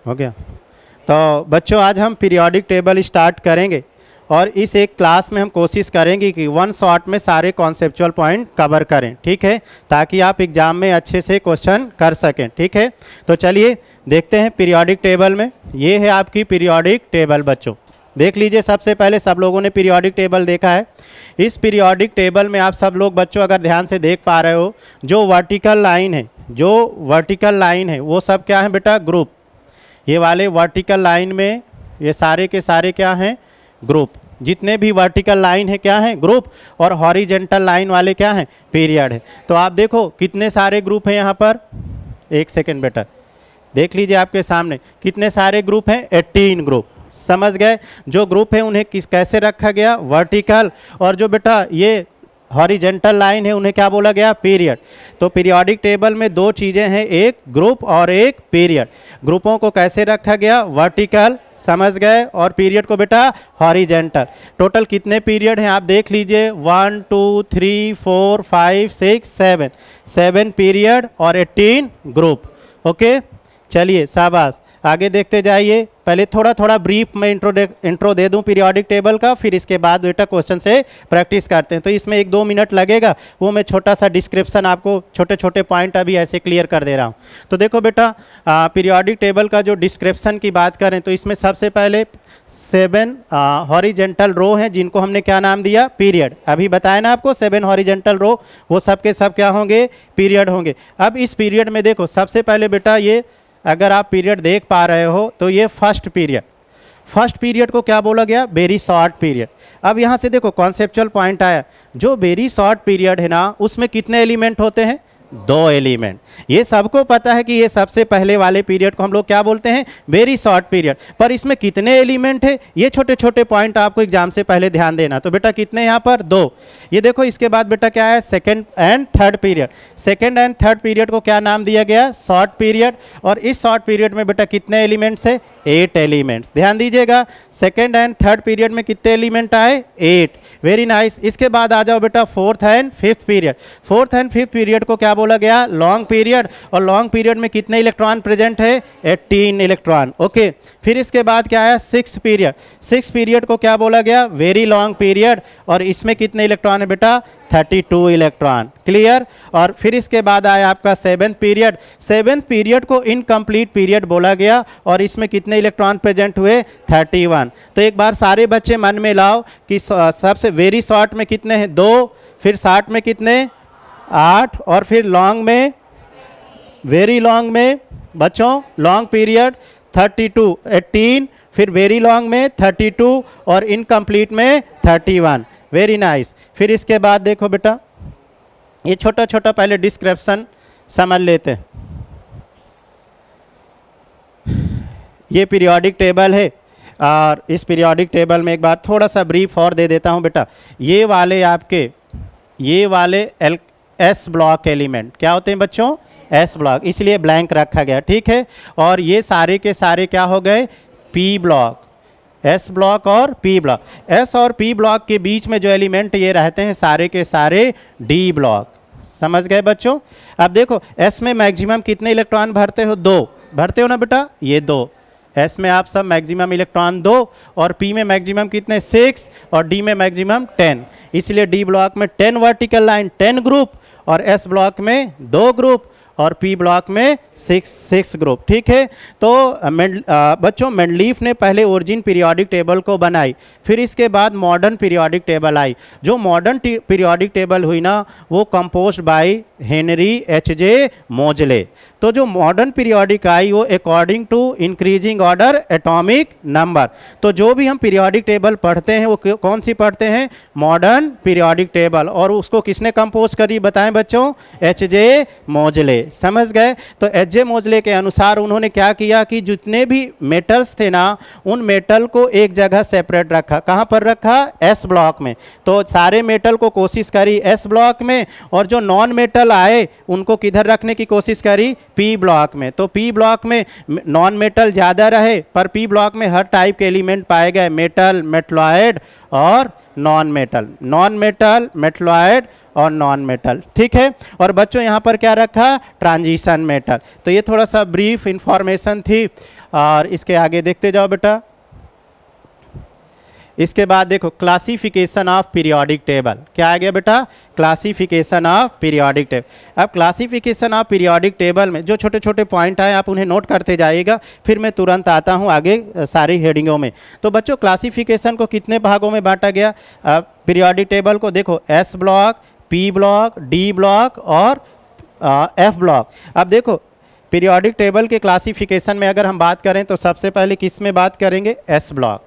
हो गया। तो बच्चों आज हम पीरियोडिक टेबल स्टार्ट करेंगे और इस एक क्लास में हम कोशिश करेंगे कि वन शॉट में सारे कॉन्सेप्चुअल पॉइंट कवर करें, ठीक है, ताकि आप एग्जाम में अच्छे से क्वेश्चन कर सकें, ठीक है। तो चलिए देखते हैं पीरियोडिक टेबल में। ये है आपकी पीरियोडिक टेबल बच्चों, देख लीजिए। सबसे पहले सब लोगों ने पीरियोडिक टेबल देखा है। इस पीरियोडिक टेबल में आप सब लोग बच्चों अगर ध्यान से देख पा रहे हो, जो वर्टिकल लाइन है, जो वर्टिकल लाइन है वो सब क्या है बेटा, ग्रुप। ये वाले वर्टिकल लाइन में ये सारे के सारे क्या हैं, ग्रुप। जितने भी वर्टिकल लाइन है क्या है, ग्रुप। और हॉरिजेंटल लाइन वाले क्या हैं, पीरियड है। तो आप देखो कितने सारे ग्रुप हैं यहाँ पर। एक सेकेंड बेटा, देख लीजिए आपके सामने कितने सारे ग्रुप हैं, 18 ग्रुप। समझ गए। जो ग्रुप है उन्हें कैसे रखा गया, वर्टिकल। और जो बेटा ये हॉरिजेंटल लाइन है उन्हें क्या बोला गया, पीरियड। तो पीरियोडिक टेबल में दो चीज़ें हैं, एक ग्रुप और एक पीरियड। ग्रुपों को कैसे रखा गया, वर्टिकल, समझ गए, और पीरियड को बेटा हॉरिजेंटल। टोटल कितने पीरियड हैं आप देख लीजिए, 1 2 3 4 5 6 7 7 पीरियड और 18 ग्रुप। ओके, चलिए शाबाश, आगे देखते जाइए। पहले थोड़ा थोड़ा ब्रीफ में इंट्रो दे दूं पीरियोडिक टेबल का, फिर इसके बाद बेटा क्वेश्चन से प्रैक्टिस करते हैं। तो इसमें 1-2 मिनट लगेगा, वो मैं छोटा सा डिस्क्रिप्शन आपको छोटे छोटे पॉइंट अभी ऐसे क्लियर कर दे रहा हूं। तो देखो बेटा, पीरियोडिक टेबल का जो डिस्क्रिप्शन की बात करें तो इसमें सबसे पहले 7 हॉरिजेंटल रो हैं, जिनको हमने क्या नाम दिया, पीरियड। अभी बताया ना आपको, 7 हॉरिजेंटल रो, वो सब के सब क्या होंगे, पीरियड होंगे। अब इस पीरियड में देखो सबसे पहले बेटा, ये अगर आप पीरियड देख पा रहे हो तो ये फर्स्ट पीरियड, फर्स्ट पीरियड को क्या बोला गया, वेरी शॉर्ट पीरियड। अब यहाँ से देखो कॉन्सेप्चुअल पॉइंट आया, जो वेरी शॉर्ट पीरियड है ना उसमें कितने एलिमेंट होते हैं, 2 एलिमेंट। ये सबको पता है कि ये सबसे पहले वाले पीरियड को हम लोग क्या बोलते हैं, वेरी शॉर्ट पीरियड। पर इसमें कितने एलिमेंट है, ये छोटे छोटे पॉइंट आपको एग्जाम से पहले ध्यान देना। तो बेटा कितने यहाँ पर, 2। ये देखो इसके बाद बेटा क्या है, second and third period. Second and third period को क्या नाम दिया गया, शॉर्ट पीरियड। और इस शॉर्ट पीरियड में बेटा कितने एलिमेंट्स है, 8 एलिमेंट्स। ध्यान दीजिएगा, सेकेंड एंड थर्ड पीरियड में कितने एलिमेंट आए, 8। Very nice. इसके बाद आ जाओ बेटा fourth and fifth period. Fourth and fifth period को क्या बोला गया, लॉन्ग पीरियड। और लॉन्ग पीरियड में कितने इलेक्ट्रॉन प्रेजेंट है, 18 इलेक्ट्रॉन। ओके, फिर इसके बाद क्या है, सिक्स्थ पीरियड। सिक्स्थ पीरियड को क्या बोला गया, वेरी लॉन्ग पीरियड। और इसमें कितने इलेक्ट्रॉन है बेटा, 32 इलेक्ट्रॉन। क्लियर। और फिर इसके बाद आया आपका सेवेंथ पीरियड। सेवेंथ पीरियड को इनकम्प्लीट पीरियड बोला गया और इसमें कितने इलेक्ट्रॉन प्रेजेंट हुए, 31। तो एक बार सारे बच्चे मन में लाओ कि सबसे वेरी शॉर्ट में कितने हैं, 2। फिर शॉर्ट में कितने, 8। और फिर लॉन्ग में, वेरी लॉन्ग में बच्चों, लॉन्ग पीरियड 32, 18। फिर वेरी लॉन्ग में 32 और इनकम्प्लीट में 31। Very nice. फिर इसके बाद देखो बेटा, ये छोटा छोटा पहले डिस्क्रिप्शन समझ लेते हैं। ये पीरियोडिक टेबल है और इस पीरियोडिक टेबल में एक बार थोड़ा सा ब्रीफ और दे देता हूँ बेटा। ये वाले आपके, ये वाले एस ब्लॉक एलिमेंट क्या होते हैं बच्चों, एस ब्लॉक, इसलिए ब्लैंक रखा गया, ठीक है। और ये सारे के सारे क्या हो गए, पी ब्लॉक। एस ब्लॉक और पी ब्लॉक। एस और पी ब्लॉक के बीच में जो एलिमेंट ये रहते हैं सारे के सारे डी ब्लॉक। समझ गए बच्चों। अब देखो एस में मैक्सिमम कितने इलेक्ट्रॉन भरते हो, 2 भरते हो ना बेटा, ये 2। एस में आप सब मैक्सिमम इलेक्ट्रॉन 2 और पी में मैक्सिमम कितने, 6 और डी में मैक्सिमम 10। इसलिए डी ब्लॉक में 10 वर्टिकल लाइन, 10 ग्रुप, और एस ब्लॉक में 2 ग्रुप, और पी ब्लॉक में 6 ग्रुप, ठीक है। तो बच्चों मेंडलीफ ने पहले ओरिजिन पीरियोडिक टेबल को बनाई, फिर इसके बाद मॉडर्न पीरियोडिक टेबल आई। जो मॉडर्न पीरियोडिक टेबल हुई ना वो कंपोज्ड बाय हेनरी एच.जे. मोजले। तो जो मॉडर्न पीरियोडिक आई वो according to increasing order atomic number. तो जो भी हम पीरियोडिक टेबल पढ़ते हैं वो कौन सी पढ़ते हैं, मॉडर्न पीरियोडिक टेबल। और उसको किसने कंपोज करी बताएं बच्चों, एच.जे. मोजले। समझ गए। तो एच.जे. मोजले के अनुसार उन्होंने क्या किया कि जितने भी मेटल्स थे ना उन मेटल को एक जगह सेपरेट रखा। कहाँ पर रखा, एस ब्लॉक में। तो सारे मेटल को कोशिश करी एस ब्लॉक में, और जो नॉन मेटल आए उनको किधर रखने की कोशिश करी, पी ब्लॉक में। तो पी ब्लॉक में नॉन मेटल ज़्यादा रहे, पर पी ब्लॉक में हर टाइप के एलिमेंट पाए गए, मेटल, मेटलॉयड और नॉन मेटल। नॉन मेटल, मेटलॉयड और नॉन मेटल, ठीक है। और बच्चों यहाँ पर क्या रखा, ट्रांजिशन मेटल। तो ये थोड़ा सा ब्रीफ इंफॉर्मेशन थी, और इसके आगे देखते जाओ बेटा। इसके बाद देखो क्लासिफिकेशन ऑफ पीरियोडिक टेबल, क्या आ गया बेटा, क्लासिफिकेशन ऑफ पीरियोडिक टेबल। अब क्लासिफिकेशन ऑफ पीरियोडिक टेबल में जो छोटे छोटे पॉइंट आए आप उन्हें नोट करते जाइएगा, फिर मैं तुरंत आता हूं आगे सारी हेडिंगों में। तो बच्चों क्लासिफिकेशन को कितने भागों में बांटा गया, पीरियोडिक टेबल को देखो S block, P block, D block और एफ ब्लॉक। अब देखो पीरियोडिक टेबल के क्लासिफिकेशन में अगर हम बात करें तो सबसे पहले किस में बात करेंगे, एस ब्लॉक।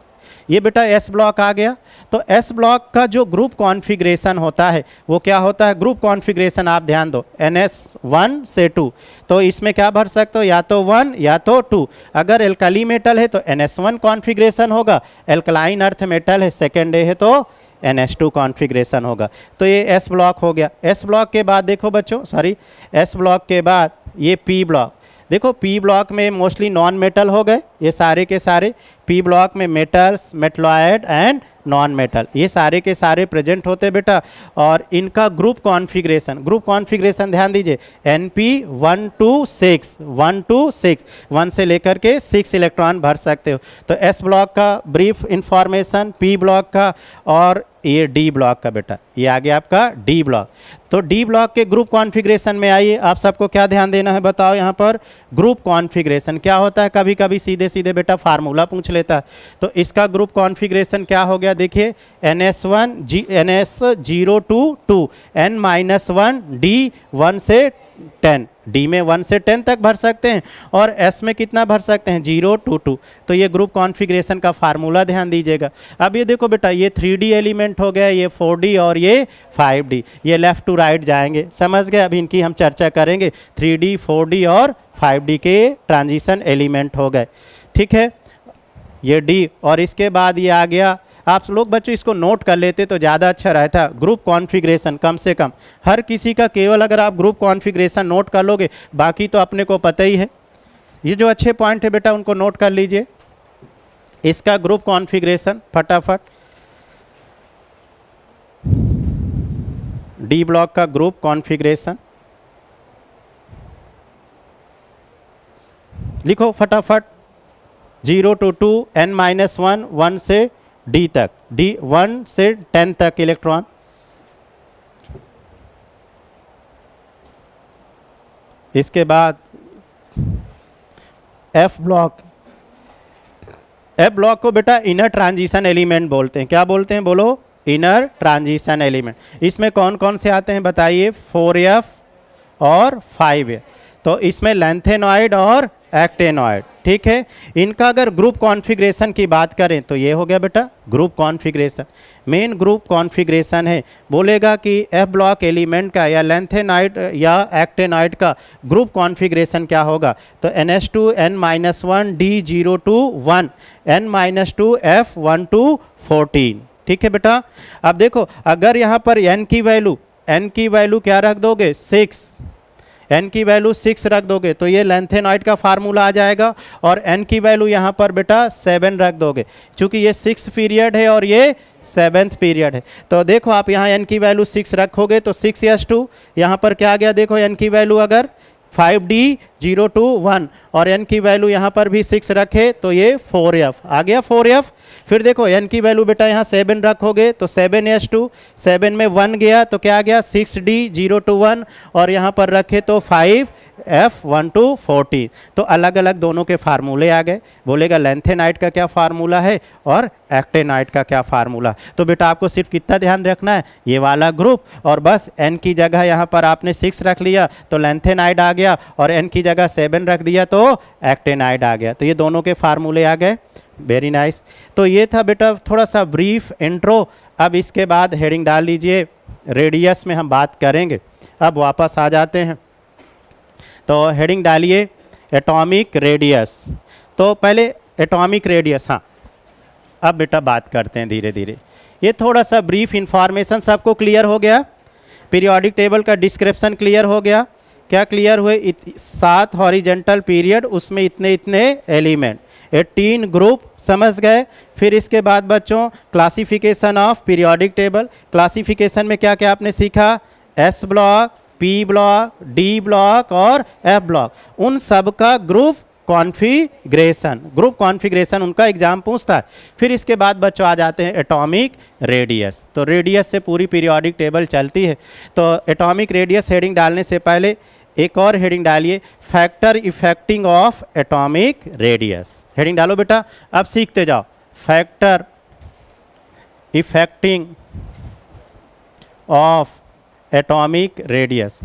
ये बेटा एस ब्लॉक आ गया। तो एस ब्लॉक का जो ग्रुप कॉन्फ़िगरेशन होता है वो क्या होता है, ग्रुप कॉन्फ़िगरेशन आप ध्यान दो, NS1 से 2। तो इसमें क्या भर सकते हो, या तो 1 या तो 2। अगर एल्कली मेटल है तो NS1 कॉन्फ़िगरेशन होगा, एल्कलाइन अर्थ मेटल है सेकेंड है तो NS2 कॉन्फ़िगरेशन होगा। तो ये एस ब्लॉक हो गया। एस ब्लॉक के बाद देखो बच्चों, सॉरी एस ब्लॉक के बाद ये पी ब्लॉक। देखो पी ब्लॉक में मोस्टली नॉन मेटल हो गए ये सारे के सारे। पी ब्लॉक में मेटल्स, मेटलॉयड एंड नॉन मेटल ये सारे के सारे प्रेजेंट होते बेटा। और इनका ग्रुप कॉन्फ़िगरेशन ध्यान दीजिए, NP 1 to 6, 1 to 6, 1 से लेकर के 6 इलेक्ट्रॉन भर सकते हो। तो एस ब्लॉक का ब्रीफ इंफॉर्मेशन, पी ब्लॉक का, और ये डी ब्लॉक का बेटा, ये आ गया आपका डी ब्लॉक। तो डी ब्लॉक के ग्रुप कॉन्फ़िगरेशन में आइए, आप सबको क्या ध्यान देना है बताओ। यहाँ पर ग्रुप कॉन्फ़िगरेशन क्या होता है, कभी कभी सीधे सीधे बेटा फार्मूला पूछ लेता है। तो इसका ग्रुप कॉन्फ़िगरेशन क्या हो गया, देखिए NS0 to 2, N-1 D 1 से 10, डी में 1 से 10 तक भर सकते हैं, और एस में कितना भर सकते हैं, 0 to 2। तो ये ग्रुप कॉन्फ़िगरेशन का फार्मूला ध्यान दीजिएगा। अब ये देखो बेटा ये 3D एलिमेंट हो गया, ये 4D और ये 5D, ये लेफ़्ट टू राइट जाएंगे, समझ गए। अब इनकी हम चर्चा करेंगे, 3D 4D और 5D के ट्रांजिशन एलिमेंट हो गए, ठीक है, ये डी। और इसके बाद ये आ गया, आप लोग बच्चों इसको नोट कर लेते तो ज़्यादा अच्छा रहता, ग्रुप कॉन्फ़िगरेशन कम से कम हर किसी का, केवल अगर आप ग्रुप कॉन्फ़िगरेशन नोट कर लोगे बाकी तो अपने को पता ही है। ये जो अच्छे पॉइंट है बेटा उनको नोट कर लीजिए। इसका ग्रुप कॉन्फ़िगरेशन फटाफट, डी ब्लॉक का ग्रुप कॉन्फ़िगरेशन लिखो फटाफट, 0 to 2, N-1, 1 से डी तक, डी 1 से 10 तक इलेक्ट्रॉन। इसके बाद एफ ब्लॉक। एफ ब्लॉक को बेटा इनर ट्रांजिशन एलिमेंट बोलते हैं, क्या बोलते हैं बोलो, इनर ट्रांजिशन एलिमेंट। इसमें कौन कौन से आते हैं बताइए, 4F और 5F। तो इसमें लैंथेनॉइड और एक्टेनॉइड, ठीक है। इनका अगर ग्रुप कॉन्फ़िगरेशन की बात करें तो ये हो गया बेटा group configuration. Main group configuration है, बोलेगा कि एफ ब्लॉक एलिमेंट का या लैंथेनॉइड या एक्टेनॉइड का ग्रुप कॉन्फ़िगरेशन क्या होगा। तो NS2 N-1 D 0 to 1, N-2 F 1 to 14, ठीक है बेटा। अब देखो अगर यहाँ पर n की वैल्यू क्या रख दोगे, 6, n की वैल्यू 6 रख दोगे तो ये लैंथेनॉइड का फार्मूला आ जाएगा। और n की वैल्यू यहाँ पर बेटा 7 रख दोगे, चूँकि ये 6th पीरियड है और ये 7th पीरियड है। तो देखो आप यहाँ n की वैल्यू 6 रखोगे तो 6s2, यहाँ पर क्या आ गया देखो n की वैल्यू अगर 5D 0 to 1, और n की वैल्यू यहाँ पर भी 6 रखे तो ये 4F आ गया, 4F। फिर देखो n की वैल्यू बेटा यहाँ 7 रखोगे तो 7s2, 7 में 1 गया तो क्या आ गया 6D 0 to 1, और यहाँ पर रखे तो 5F 1 to 14। तो अलग अलग दोनों के फार्मूले आ गए। बोलेगा लैंथेनाइड का क्या फार्मूला है और एक्टेनाइड का क्या फार्मूला। तो बेटा आपको सिर्फ कितना ध्यान रखना है, ये वाला ग्रुप, और बस n की जगह यहाँ पर आपने 6 रख लिया तो लैंथेनाइड आ गया, और n की जगह 7 रख दिया तो एक्टेनाइड आ गया। तो ये दोनों के फार्मूले आ गए, वेरी नाइस। तो ये था बेटा थोड़ा सा ब्रीफ इंट्रो। अब इसके बाद हेडिंग डाल लीजिए, रेडियस में हम बात करेंगे। अब वापस आ जाते हैं, तो हेडिंग डालिए एटॉमिक रेडियस। तो पहले एटॉमिक रेडियस, हाँ अब बेटा बात करते हैं धीरे धीरे। ये थोड़ा सा ब्रीफ इंफॉर्मेशन सबको क्लियर हो गया, पीरियोडिक टेबल का डिस्क्रिप्शन क्लियर हो गया। क्या क्लियर हुए, 7 हॉरिजेंटल पीरियड, उसमें इतने इतने एलिमेंट, 18 ग्रुप, समझ गए। फिर इसके बाद बच्चों classification of periodic table. Classification में क्या क्या आपने सीखा, S block, P block, D block और एफ ब्लॉक, उन सब का ग्रुप कॉन्फ़िगरेशन उनका एग्जाम पूछता है। फिर इसके बाद बच्चों आ जाते हैं एटॉमिक रेडियस। तो रेडियस से पूरी पीरियोडिक टेबल चलती है। तो एटॉमिक रेडियस हेडिंग डालने से पहले एक और हेडिंग डालिए, factor affecting of atomic radius. Heading डालो बेटा, अब सीखते जाओ। Factor affecting of atomic radius,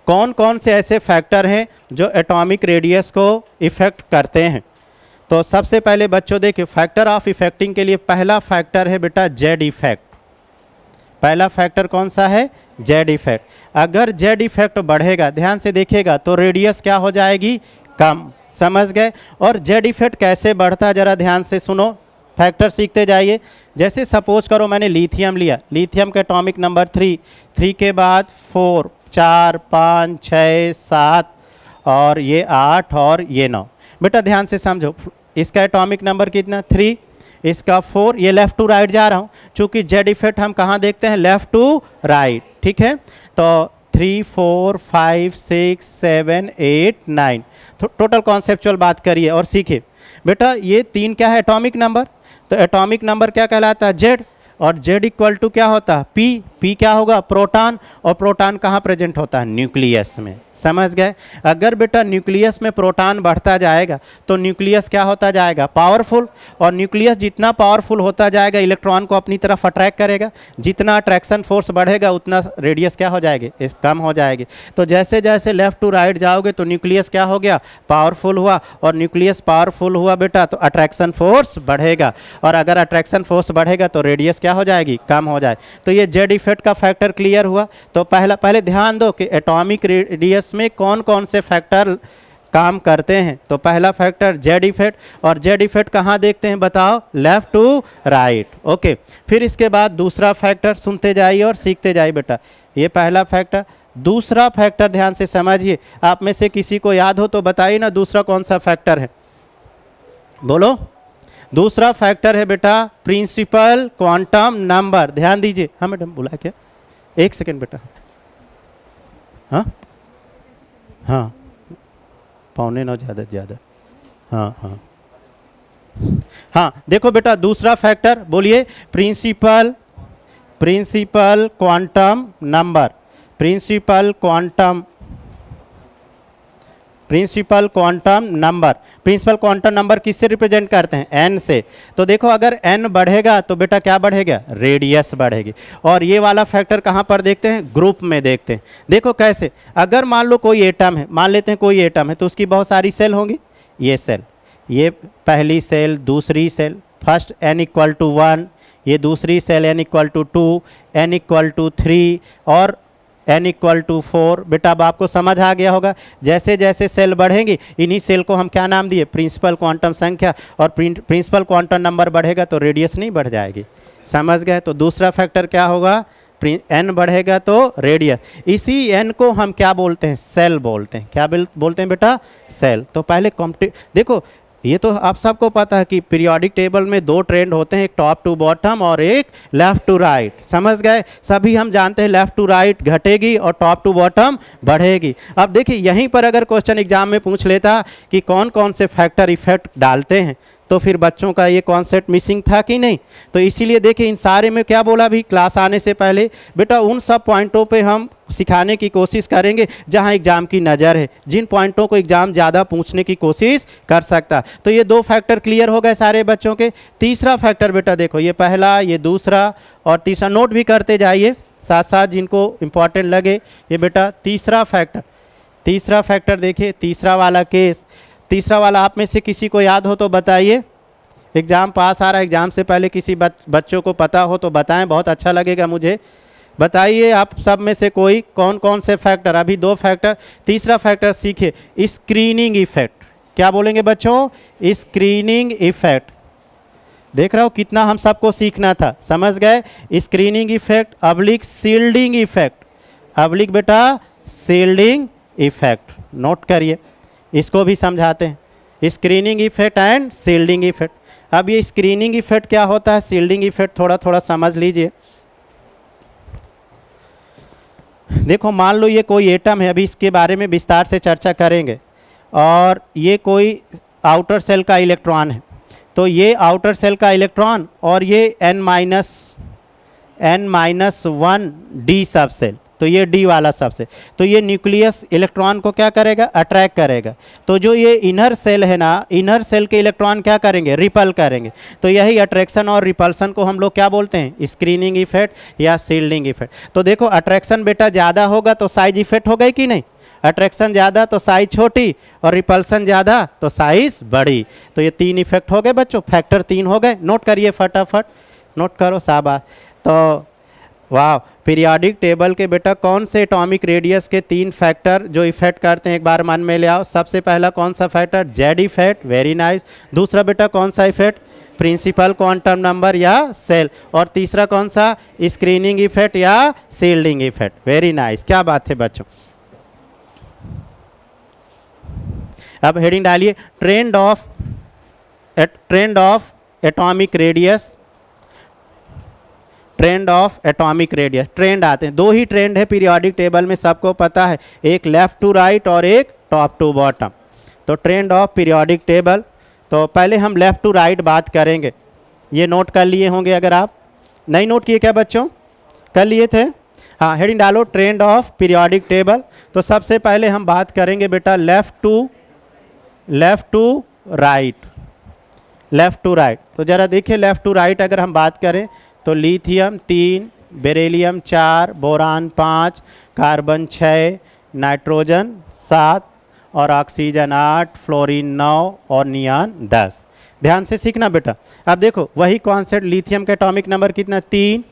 कौन कौन से ऐसे फैक्टर हैं जो एटॉमिक रेडियस को इफ़ेक्ट करते हैं। तो सबसे पहले बच्चों देखिए, फैक्टर ऑफ इफेक्टिंग के लिए पहला फैक्टर है बेटा जेड इफेक्ट। पहला फैक्टर कौन सा है? Z effect. अगर जेड इफेक्ट बढ़ेगा, ध्यान से देखिएगा, तो रेडियस क्या हो जाएगी? कम। समझ गए? और जेड इफेक्ट कैसे बढ़ता है जरा ध्यान से सुनो, फैक्टर सीखते जाइए। जैसे सपोज करो मैंने लिथियम लिया, लिथियम का एटॉमिक नंबर 3 के बाद 4, 4, 5, 6, 7 और ये 8 और ये 9। बेटा ध्यान से समझो, इसका एटॉमिक नंबर कितना? 3, इसका 4, ये लेफ़्ट टू राइट जा रहा हूँ, चूँकि जेड इफेक्ट हम कहाँ देखते हैं? Left to right. ठीक है, तो 3, 4, 5, 6, 7, 8, 9 टोटल कॉन्सेप्चुअल बात करिए और सीखिए। बेटा ये 3 क्या है? Atomic number. तो एटॉमिक नंबर क्या कहलाता है? जेड। और जेड इक्वल टू क्या होता है? पी। पी क्या होगा? प्रोटॉन। और प्रोटॉन कहाँ प्रेजेंट होता है? न्यूक्लियस में। समझ गए? अगर बेटा न्यूक्लियस में प्रोटॉन बढ़ता जाएगा तो न्यूक्लियस क्या होता जाएगा? पावरफुल। और न्यूक्लियस जितना पावरफुल होता जाएगा इलेक्ट्रॉन को अपनी तरफ अट्रैक्ट करेगा, जितना अट्रैक्शन फोर्स बढ़ेगा उतना रेडियस क्या हो जाएगी? कम हो जाएगी। तो जैसे जैसे लेफ्ट टू राइट जाओगे तो न्यूक्लियस क्या हो गया? पावरफुल हुआ। और न्यूक्लियस पावरफुल हुआ बेटा तो अट्रैक्शन फोर्स बढ़ेगा, और अगर अट्रैक्शन फोर्स बढ़ेगा तो रेडियस क्या हो जाएगी? कम हो जाए। तो ये जेड इफेक्ट का फैक्टर क्लियर हुआ। तो पहले ध्यान दो कि एटॉमिक रेडियस में कौन कौन से फैक्टर काम करते हैं। तो पहला फैक्टर जेड इफेक्ट, और जेड इफेक्ट कहाँ देखते हैं बताओ? Left to right. ओके, फिर इसके बाद दूसरा फैक्टर, सुनते जाइए और सीखते जाइए बेटा। ये पहला फैक्टर। दूसरा फैक्टर ध्यान से समझिए, आप में से किसी को याद हो तो बताइए ना, दूसरा कौन सा फैक्टर है? बोलो। दूसरा फैक्टर है बेटा प्रिंसिपल क्वांटम नंबर। ध्यान दीजिए। हाँ मैडम, बोला क्या? एक सेकेंड बेटा। हाँ हाँ, 8:45 ज़्यादा। हाँ हाँ हाँ, देखो बेटा दूसरा फैक्टर बोलिए, principal quantum number. Principal quantum number किससे रिप्रेजेंट करते हैं? एन से। तो देखो अगर एन बढ़ेगा तो बेटा क्या बढ़ेगा? रेडियस बढ़ेगी। और ये वाला फैक्टर कहाँ पर देखते हैं? ग्रुप में देखते हैं। देखो कैसे, अगर मान लो कोई एटम है, मान लेते हैं कोई एटम है, तो उसकी बहुत सारी सेल होंगी। ये सेल, ये पहली सेल, दूसरी shell, first n equal to 1, ये दूसरी shell n equal to 2, n equal to 3 और n इक्वल टू 4। बेटा अब आपको समझ आ गया होगा, जैसे जैसे सेल बढ़ेंगी इन्हीं सेल को हम क्या नाम दिए? प्रिंसिपल क्वांटम संख्या। और प्रिंसिपल क्वांटम नंबर बढ़ेगा तो रेडियस नहीं बढ़ जाएगी। समझ गए? तो दूसरा फैक्टर क्या होगा? n बढ़ेगा तो रेडियस। इसी n को हम क्या बोलते हैं? सेल बोलते हैं। क्या बोलते हैं बेटा? सेल। तो पहले देखो, ये तो आप सबको पता है कि पीरियोडिक टेबल में 2 ट्रेंड होते हैं, एक टॉप टू बॉटम और एक लेफ़्ट टू राइट। समझ गए? सभी हम जानते हैं लेफ़्ट टू राइट घटेगी और टॉप टू बॉटम बढ़ेगी। अब देखिए यहीं पर अगर क्वेश्चन एग्जाम में पूछ लेता कि कौन कौन से फैक्टर इफेक्ट डालते हैं, तो फिर बच्चों का ये कॉन्सेप्ट मिसिंग था कि नहीं? तो इसीलिए देखिए इन सारे में क्या बोला भी क्लास आने से पहले, बेटा उन सब पॉइंटों पे हम सिखाने की कोशिश करेंगे जहां एग्जाम की नज़र है, जिन पॉइंटों को एग्जाम ज़्यादा पूछने की कोशिश कर सकता। तो ये 2 फैक्टर क्लियर हो गए सारे बच्चों के। तीसरा फैक्टर बेटा देखो, ये पहला, ये दूसरा और तीसरा, नोट भी करते जाइए साथ साथ जिनको इम्पॉर्टेंट लगे। ये बेटा तीसरा फैक्टर देखिए, तीसरा वाला केस। तीसरा वाला आप में से किसी को याद हो तो बताइए। एग्ज़ाम पास आ रहा है, एग्ज़ाम से पहले किसी बच्चों को पता हो तो बताएं, बहुत अच्छा लगेगा मुझे। बताइए आप सब में से कोई कौन कौन से फैक्टर? अभी 2 फैक्टर। तीसरा फैक्टर सीखे, स्क्रीनिंग इफेक्ट। क्या बोलेंगे बच्चों? Screening effect. देख रहे हो कितना हम सबको सीखना था। समझ गए? Screening effect oblique shielding effect. Oblique बेटा शील्डिंग इफेक्ट। नोट करिए, इसको भी समझाते हैं, screening effect and shielding effect. अब ये स्क्रीनिंग इफेक्ट क्या होता है, शील्डिंग इफेक्ट थोड़ा थोड़ा समझ लीजिए। देखो मान लो ये कोई एटम है, अभी इसके बारे में विस्तार से चर्चा करेंगे, और ये कोई आउटर सेल का इलेक्ट्रॉन है। तो ये आउटर सेल का इलेक्ट्रॉन और ये n-1 डी सब सेल, तो ये डी वाला सबसेल, तो ये न्यूक्लियस इलेक्ट्रॉन को क्या करेगा, अट्रैक्ट करेगा। तो जो ये इनर सेल है ना, इनर सेल के इलेक्ट्रॉन क्या करेंगे, रिपल करेंगे। तो यही अट्रैक्शन और रिपल्सन को हम लोग क्या बोलते हैं, स्क्रीनिंग इफेक्ट या शील्डिंग इफेक्ट। तो देखो अट्रैक्शन बेटा ज़्यादा होगा तो साइज इफेक्ट हो गई कि नहीं, अट्रैक्शन ज़्यादा तो साइज छोटी, और रिपल्सन ज़्यादा तो साइज बड़ी। तो ये 3 इफेक्ट हो गए बच्चों, फैक्टर 3 हो गए। नोट करिए फटाफट, नोट करो शाबाश। तो वाह, पीरियोडिक टेबल के बेटा कौन से एटॉमिक रेडियस के 3 फैक्टर जो इफेक्ट करते हैं एक बार मन में ले आओ। सबसे पहला कौन सा factor, Z effect, very nice. दूसरा बेटा कौन सा इफेक्ट, प्रिंसिपल क्वांटम नंबर या सेल। और तीसरा कौन सा, स्क्रीनिंग इफेक्ट या शील्डिंग इफेक्ट, वेरी नाइस, क्या बात है बच्चों। अब हेडिंग डालिए, trend of atomic radius, trend of atomic radius. Trend आते हैं, 2 ही ट्रेंड है पीरियोडिक टेबल में, सबको पता है, एक लेफ्ट टू राइट और एक टॉप टू बॉटम। तो ट्रेंड ऑफ पीरियोडिक टेबल, तो पहले हम लेफ्ट टू राइट बात करेंगे। ये नोट कर लिए होंगे, अगर आप नहीं नोट किए क्या बच्चों, कर लिए थे, हाँ। हेडिंग डालो, ट्रेंड ऑफ पीरियोडिक टेबल। तो सबसे पहले हम बात करेंगे बेटा left to right, left to right. तो ज़रा देखिए लेफ्ट टू राइट अगर हम बात करें तो lithium 3, beryllium 4, boron 5, carbon 6, nitrogen 7 और ऑक्सीजन 8, फ्लोरीन 9 और नियॉन 10। ध्यान से सीखना बेटा। अब देखो वही कॉन्सेप्ट, लिथियम का एटॉमिक नंबर कितना, 3,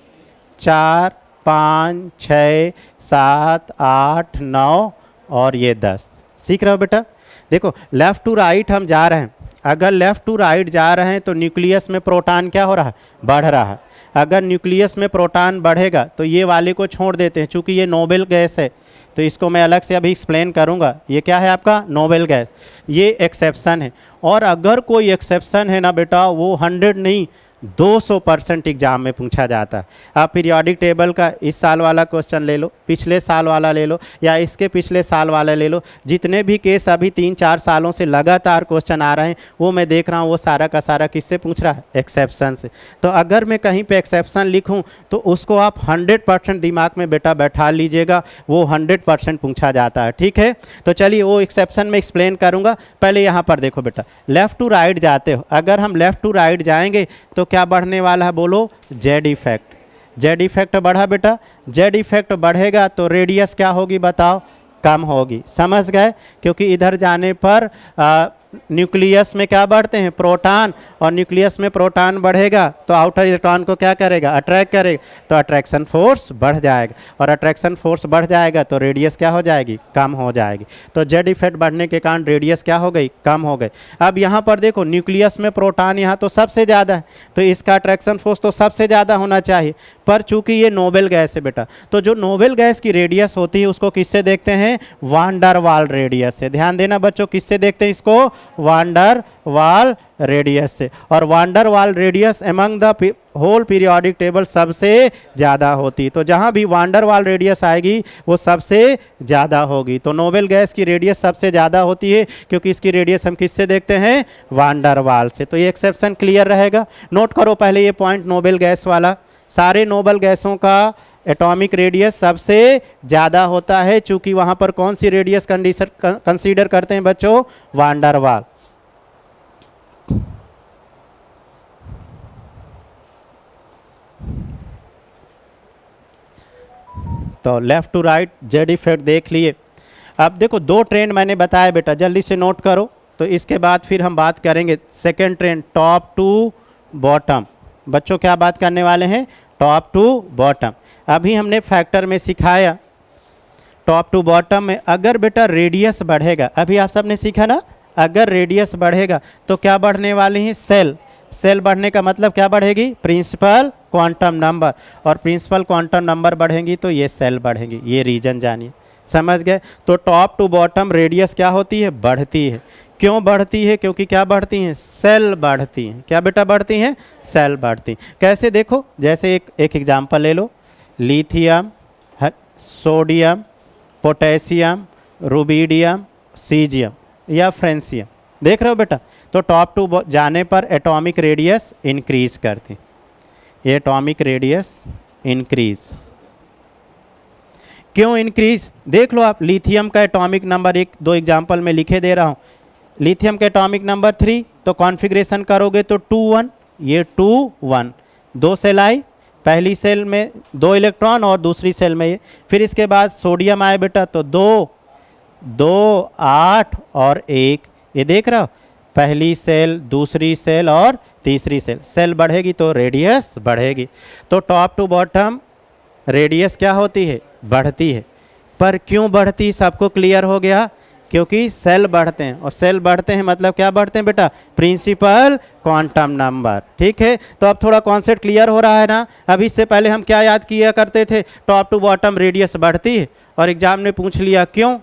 4, 5, 6, 7, 8, 9 और ये 10। सीख रहे हो बेटा। देखो लेफ़्ट टू राइट हम जा रहे हैं, अगर लेफ़्ट टू राइट जा रहे हैं तो न्यूक्लियस में प्रोटॉन क्या हो रहा है, बढ़ रहा है। अगर न्यूक्लियस में प्रोटॉन बढ़ेगा तो ये वाले को छोड़ देते हैं, चूँकि ये नोबेल गैस है तो इसको मैं अलग से अभी एक्सप्लेन करूँगा। ये क्या है आपका, नोबेल गैस, ये एक्सेप्शन है। और अगर कोई एक्सेप्शन है ना बेटा, वो 100 नहीं 200% एग्जाम में पूछा जाता है। आप पीरियोडिक टेबल का इस साल वाला क्वेश्चन ले लो, पिछले साल वाला ले लो, या इसके पिछले साल वाला ले लो, जितने भी केस अभी 3-4 सालों से लगातार क्वेश्चन आ रहे हैं वो मैं देख रहा हूँ, वो सारा का सारा किससे पूछ रहा है, एक्सेप्शन से। तो अगर मैं कहीं पे एक्सेप्शन लिखूँ तो उसको आप 100% दिमाग में बेटा बैठा लीजिएगा, वो 100% पूछा जाता है, ठीक है। तो चलिए वो एक्सेप्शन में एक्सप्लेन करूँगा। पहले यहाँ पर देखो बेटा, लेफ़्ट टू राइट जाते हो, अगर हम लेफ़्ट टू राइट जाएंगे तो क्या बढ़ने वाला है, बोलो, जेड इफेक्ट। जेड इफेक्ट बढ़ा बेटा, जेड इफेक्ट बढ़ेगा तो रेडियस क्या होगी बताओ, कम होगी। समझ गए, क्योंकि इधर जाने पर न्यूक्लियस में क्या बढ़ते हैं, प्रोटॉन, और न्यूक्लियस में प्रोटॉन बढ़ेगा तो आउटर इलेक्ट्रॉन को क्या करेगा, अट्रैक्ट करेगा, तो अट्रैक्शन फोर्स बढ़ जाएगा, और अट्रैक्शन फोर्स बढ़ जाएगा तो रेडियस क्या हो जाएगी, कम हो जाएगी। तो जेड इफेक्ट बढ़ने के कारण रेडियस क्या हो गई, कम हो गई। अब यहाँ पर देखो न्यूक्लियस में प्रोटॉन यहाँ तो सबसे ज़्यादा है, तो इसका अट्रैक्शन फोर्स तो सबसे ज़्यादा होना चाहिए, पर चूंकि ये नोबेल गैस है बेटा, तो जो नोबेल गैस की रेडियस होती है उसको किससे देखते हैं, वान डर वाल रेडियस से। ध्यान देना बच्चों, किससे देखते हैं इसको, वान डर वाल रेडियस से। और van der Waals radius among the whole periodic table सबसे ज़्यादा होती, तो जहाँ भी वान डर वाल रेडियस आएगी वो सबसे ज़्यादा होगी। तो नोबेल गैस की रेडियस सबसे ज़्यादा होती है क्योंकि इसकी रेडियस हम किससे देखते हैं, वान डर वाल से। तो ये एक्सेप्शन क्लियर रहेगा। नोट करो पहले ये पॉइंट नोबेल गैस वाला, सारे नोबेल गैसों का एटॉमिक रेडियस सबसे ज़्यादा होता है, चूँकि वहाँ पर कौन सी रेडियस कंडीशन कंसीडर करते हैं बच्चों, वान डर वाल। तो left to right Z effect देख लिए। अब देखो 2 ट्रेंड मैंने बताया बेटा, जल्दी से नोट करो। तो इसके बाद फिर हम बात करेंगे second trend, top to bottom. बच्चों क्या बात करने वाले हैं, टॉप टू बॉटम। अभी हमने फैक्टर में सिखाया टॉप टू बॉटम में, अगर बेटा रेडियस बढ़ेगा, अभी आप सब ने सीखा ना, अगर रेडियस बढ़ेगा तो क्या बढ़ने वाले हैं, सेल। सेल बढ़ने का मतलब क्या बढ़ेगी, प्रिंसिपल क्वांटम नंबर, और प्रिंसिपल क्वांटम नंबर बढ़ेंगी तो ये सेल बढ़ेंगी। ये रीजन जानिए, समझ गए। तो टॉप टू बॉटम रेडियस क्या होती है, बढ़ती है। क्यों बढ़ती है, क्योंकि क्या बढ़ती हैं, सेल बढ़ती हैं। क्या बेटा बढ़ती हैं, सेल बढ़ती। कैसे देखो, जैसे एक एग्जाम्पल ले लो, lithium sodium, potassium, rubidium, caesium या फ्रेंसियम। देख रहे हो बेटा, तो टॉप टू जाने पर एटॉमिक रेडियस इंक्रीज करती, ये एटॉमिक रेडियस इंक्रीज। क्यों इंक्रीज? देख लो आप, लिथियम का एटॉमिक नंबर एक दो एग्जाम्पल में लिखे दे रहा हूँ। लिथियम का एटॉमिक नंबर 3, तो कॉन्फ़िगरेशन करोगे तो 2 1, ये 2 1, 2 सेल आई, पहली सेल में 2 इलेक्ट्रॉन और दूसरी सेल में ये। फिर इसके बाद सोडियम आए बेटा, तो 2 2 8 और 1, ये देख रहा हो, पहली सेल, दूसरी सेल और तीसरी सेल। सेल बढ़ेगी तो रेडियस बढ़ेगी। तो टॉप टू बॉटम रेडियस क्या होती है? बढ़ती है। पर क्यों बढ़ती, सबको क्लियर हो गया? क्योंकि सेल बढ़ते हैं, और सेल बढ़ते हैं मतलब क्या बढ़ते हैं बेटा? Principal quantum number. ठीक है, तो अब थोड़ा कॉन्सेप्ट क्लियर हो रहा है ना। अभी इससे पहले हम क्या याद किया करते थे? टॉप टू बॉटम रेडियस बढ़ती है, और एग्जाम ने पूछ लिया क्यों,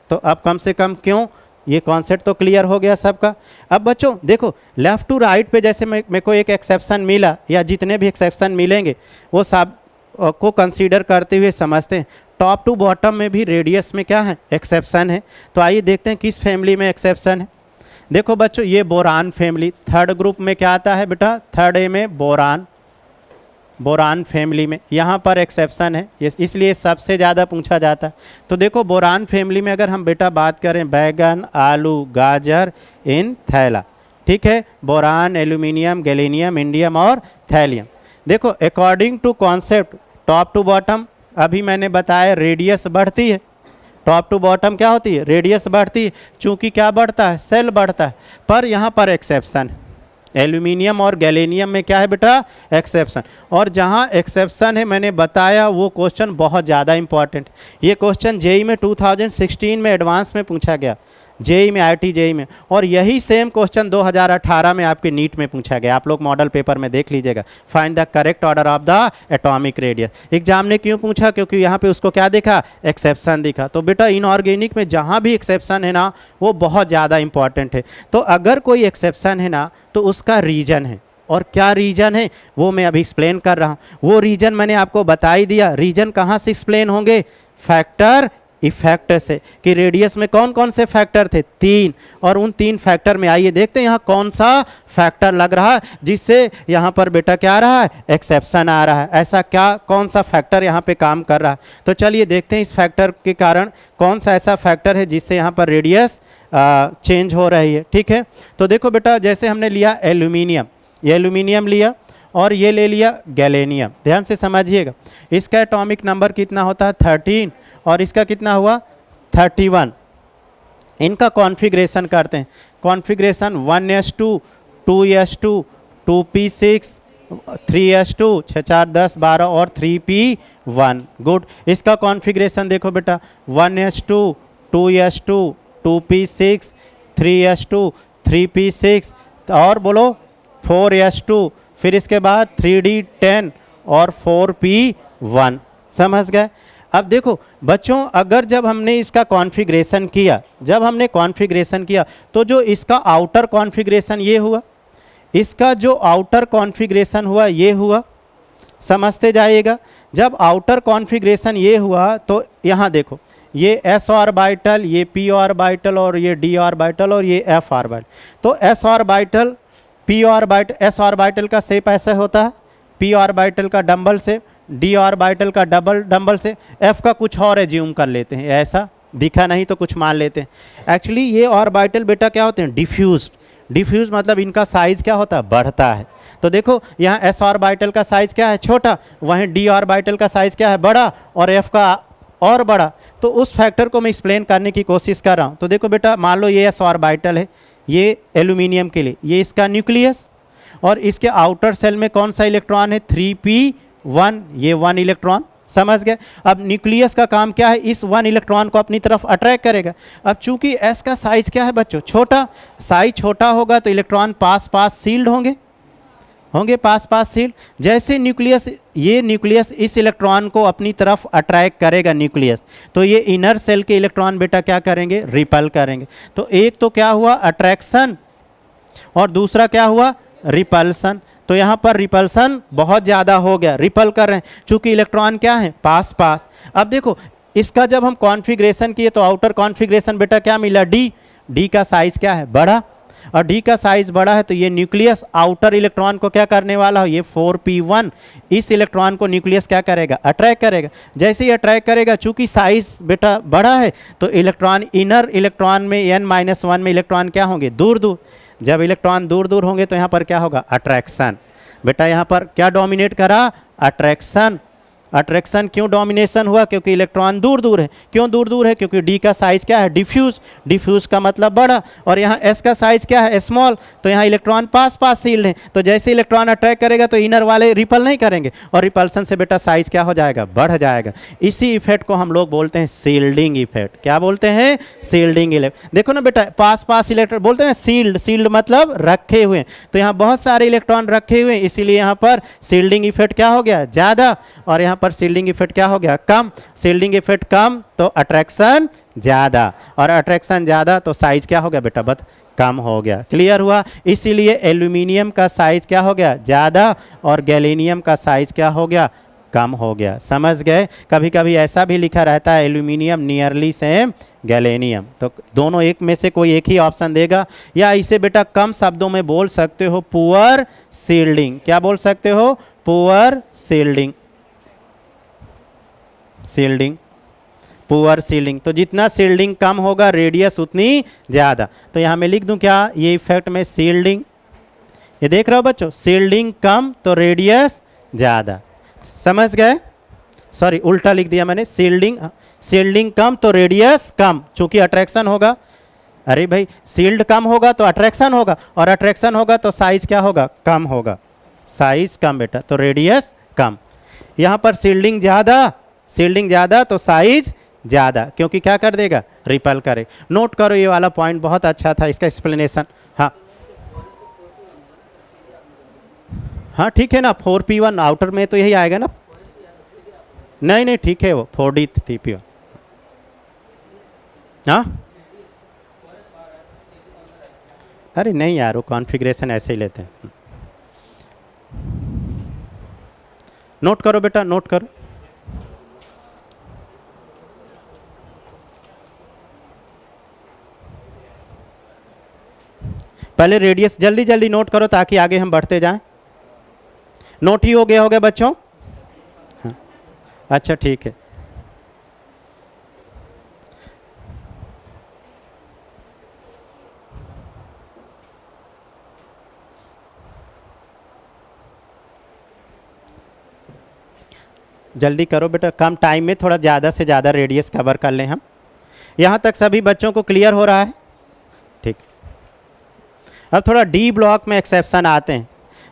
तो अब कम से कम क्यों, ये कॉन्सेप्ट तो क्लियर हो गया सबका। अब बच्चों देखो, लेफ्ट टू राइट पे जैसे मेरे को एक एक्सेप्शन मिला, या जितने भी एक्सेप्शन मिलेंगे वो सब को कंसीडर करते हुए समझते हैं। टॉप टू बॉटम में भी रेडियस में क्या है? एक्सेप्शन है। तो आइए देखते हैं किस फैमिली में एक्सेप्शन है। देखो बच्चों, ये बोरान फैमिली, थर्ड ग्रुप में क्या आता है बेटा? थर्ड ए में बोरान, बोरान फैमिली में यहाँ पर एक्सेप्शन है, इसलिए सबसे ज़्यादा पूछा जाता है। तो देखो बोरान फैमिली में अगर हम बेटा बात करें, बैगन, आलू, गाजर, इन थैला। ठीक है, बोरान, एल्यूमिनियम, गैलेनियम, इंडियम और थैलियम। देखो according to concept top to bottom, अभी मैंने बताया रेडियस बढ़ती है। टॉप टू बॉटम क्या होती है? रेडियस बढ़ती है। चूंकि क्या बढ़ता है? सेल बढ़ता है। पर यहाँ पर एक्सेप्शन है, एल्यूमिनियम और गैलेनियम में क्या है बेटा? एक्सेप्शन। और जहाँ एक्सेप्शन है मैंने बताया, वो क्वेश्चन बहुत ज़्यादा इंपॉर्टेंट। ये क्वेश्चन जेई में 2016 में एडवांस में पूछा गया, जेई में, आईटी जेई में। और यही सेम क्वेश्चन 2018 में आपके नीट में पूछा गया। आप लोग मॉडल पेपर में देख लीजिएगा, find the correct order of the atomic radius. Exam ने क्यों पूछा? क्योंकि यहाँ पे उसको क्या देखा? एक्सेप्शन दिखा। तो बेटा इनऑर्गेनिक में जहाँ भी एक्सेप्शन है ना, वो बहुत ज़्यादा इंपॉर्टेंट है। तो अगर कोई एक्सेप्शन है ना, तो उसका रीजन है, और क्या रीजन है वो मैं अभी एक्सप्लेन कर रहा हूँ। वो रीजन मैंने आपको बता ही दिया। रीजन कहाँ से एक्सप्लेन होंगे? फैक्टर इफेक्ट से, कि रेडियस में कौन कौन से फैक्टर थे? 3, और उन 3 फैक्टर में आइए देखते हैं यहाँ कौन सा फैक्टर लग रहा है जिससे यहाँ पर बेटा क्या आ रहा है? एक्सेप्शन आ रहा है। ऐसा क्या, कौन सा फैक्टर यहाँ पे काम कर रहा है? तो चलिए देखते हैं इस फैक्टर के कारण कौन सा ऐसा फैक्टर है जिससे यहाँ पर रेडियस चेंज हो रही है। ठीक है, तो देखो बेटा, जैसे हमने लिया एल्यूमिनियम, ये एल्यूमिनियम लिया, और ये ले लिया गैलेनियम। ध्यान से समझिएगा, इसका एटॉमिक नंबर कितना होता है? 13, और इसका कितना हुआ? 31। इनका कॉन्फ़िगरेशन करते हैं। Configuration 1s2, 2s2, 2p6, 3s2, 6 4 10 12 और 3p1। गुड। इसका कॉन्फ़िगरेशन देखो बेटा, 1s2, 2s2, 2p6, 3s2, 3p6, और बोलो 4s2, फिर इसके बाद 3d10 और 4p1। समझ गए? अब देखो बच्चों, अगर जब हमने इसका कॉन्फ़िगरेशन किया, तो जो इसका आउटर कॉन्फ़िगरेशन ये हुआ, इसका जो आउटर कॉन्फ़िगरेशन हुआ ये हुआ। समझते जाइएगा। जब आउटर कॉन्फ़िगरेशन ये हुआ, तो यहाँ देखो, ये s ऑर्बिटल, ये p ऑर्बिटल, और ये d ऑर्बिटल, और ये f ऑर्बिटल। तो s orbital, p orbital, s orbital का शेप ऐसा होता है, p ऑर्बिटल का डंबल से, d ऑर्बिटल का डबल से, f का कुछ और एज्यूम कर लेते हैं, ऐसा दिखा नहीं तो कुछ मान लेते हैं। एक्चुअली ये ऑर्बिटल बेटा क्या होते हैं? डिफ्यूज मतलब इनका साइज क्या होता है? बढ़ता है। तो देखो यहाँ s ऑर्बिटल का साइज क्या है? छोटा, वहीं d ऑर्बिटल का साइज क्या है? बड़ा, और f का और बड़ा। तो उस फैक्टर को मैं एक्सप्लेन करने की कोशिश कर रहा हूँ। तो देखो बेटा, मान लो ये s ऑर्बिटल है, ये एल्यूमिनियम के लिए, ये इसका न्यूक्लियस, और इसके आउटर सेल में कौन सा इलेक्ट्रॉन है? 3p1, ये 1 इलेक्ट्रॉन। समझ गए? अब न्यूक्लियस का काम क्या है? इस 1 इलेक्ट्रॉन को अपनी तरफ अट्रैक्ट करेगा। अब चूंकि s का साइज क्या है बच्चों? छोटा। साइज छोटा होगा तो इलेक्ट्रॉन पास सील्ड होंगे पास सील्ड। जैसे न्यूक्लियस, ये न्यूक्लियस इस इलेक्ट्रॉन को अपनी तरफ अट्रैक्ट करेगा न्यूक्लियस, तो ये इनर सेल के इलेक्ट्रॉन बेटा क्या करेंगे? रिपल करेंगे। तो एक तो क्या हुआ? अट्रैक्शन, और दूसरा क्या हुआ? रिपल्सन। तो यहाँ पर रिपल्सन बहुत ज़्यादा हो गया, रिपल कर रहे हैं, चूंकि इलेक्ट्रॉन क्या है, पास पास। अब देखो इसका जब हम कॉन्फ़िगरेशन किए तो आउटर कॉन्फ़िगरेशन बेटा क्या मिला, डी। डी का साइज क्या है, बड़ा, और डी का साइज बड़ा है तो ये न्यूक्लियस आउटर इलेक्ट्रॉन को क्या करने वाला हो, ये 4p1 इस इलेक्ट्रॉन को न्यूक्लियस क्या करेगा, अट्रैक्ट करेगा। जैसे ही अट्रैक्ट करेगा, चूंकि साइज बेटा बड़ा है तो इलेक्ट्रॉन इनर इलेक्ट्रॉन में n-1 में इलेक्ट्रॉन क्या होंगे, दूर दूर। जब इलेक्ट्रॉन दूर दूर होंगे तो यहाँ पर क्या होगा, अट्रैक्शन। बेटा यहाँ पर क्या डोमिनेट करा, अट्रैक्शन। अट्रैक्शन क्यों डोमिनेशन हुआ, क्योंकि इलेक्ट्रॉन दूर दूर है। क्यों दूर दूर है, क्योंकि डी का साइज क्या है, डिफ्यूज। डिफ्यूज का मतलब बड़ा, और यहाँ एस का साइज क्या है, स्मॉल। तो यहाँ इलेक्ट्रॉन पास पास सील्ड है, तो जैसे इलेक्ट्रॉन अट्रैक्ट करेगा तो इनर वाले रिपल नहीं करेंगे, और रिपल्सन से बेटा साइज क्या हो जाएगा, बढ़ जाएगा। इसी इफेक्ट को हम लोग बोलते हैं सील्डिंग इफेक्ट। क्या बोलते हैं, सील्डिंग इफेक्ट। देखो ना बेटा, पास पास इलेक्ट्रॉन बोलते हैं सील्ड, सील्ड मतलब रखे हुए, तो यहाँ बहुत सारे इलेक्ट्रॉन रखे हुए, इसीलिए यहाँ पर सील्डिंग इफेक्ट क्या हो गया, ज़्यादा, और यहाँ पर सील्डिंग इफेक्ट क्या हो गया, कम। सील्डिंग इफेक्ट कम तो अट्रैक्शन ज़्यादा, और अट्रैक्शन ज़्यादा तो साइज क्या हो गया बेटा, बस कम हो गया। क्लियर हुआ। इसीलिए एल्यूमिनियम का साइज क्या हो गया, ज़्यादा, और गैलीनियम का साइज क्या हो गया, कम हो गया। समझ गए। कभी कभी ऐसा भी लिखा रहता है एल्यूमिनियम नियरली सेम गैलेनियम, तो दोनों एक में से कोई एक ही ऑप्शन देगा। या इसे बेटा कम शब्दों में बोल सकते हो पुअर सील्डिंग। क्या बोल सकते हो, poor shielding. Shielding, poor shielding. तो जितना सील्डिंग कम होगा रेडियस उतनी ज़्यादा। तो यहाँ मैं लिख दूं क्या, ये इफेक्ट में सील्डिंग, ये देख रहे हो बच्चों, सील्डिंग कम तो रेडियस ज़्यादा। समझ गए। सॉरी उल्टा लिख दिया मैंने, सील्डिंग, सील्डिंग कम तो रेडियस कम, चूंकि अट्रैक्शन होगा। अरे भाई सील्ड कम होगा तो अट्रैक्शन होगा, और अट्रैक्शन होगा तो साइज क्या होगा, कम होगा। साइज कम बेटा तो रेडियस कम। यहाँ पर सील्डिंग ज़्यादा, सील्डिंग ज़्यादा तो साइज ज़्यादा, क्योंकि क्या कर देगा, रिपल करे। नोट करो ये वाला पॉइंट बहुत अच्छा था, इसका एक्सप्लेनेशन। हाँ हाँ ठीक है ना, 4p1 आउटर में तो यही आएगा ना। नहीं नहीं ठीक है, वो 4d3p1। हाँ अरे नहीं यार, वो कॉन्फ़िगरेशन ऐसे ही लेते हैं। नोट करो बेटा, नोट करो। पहले रेडियस जल्दी जल्दी नोट करो ताकि आगे हम बढ़ते जाएं। नोट ही हो गया बच्चों। हाँ अच्छा ठीक है। जल्दी करो बेटा, कम टाइम में थोड़ा ज़्यादा से ज़्यादा रेडियस कवर कर लें हम। यहाँ तक सभी बच्चों को क्लियर हो रहा है, ठीक। अब थोड़ा डी ब्लॉक में एक्सेप्शन आते हैं।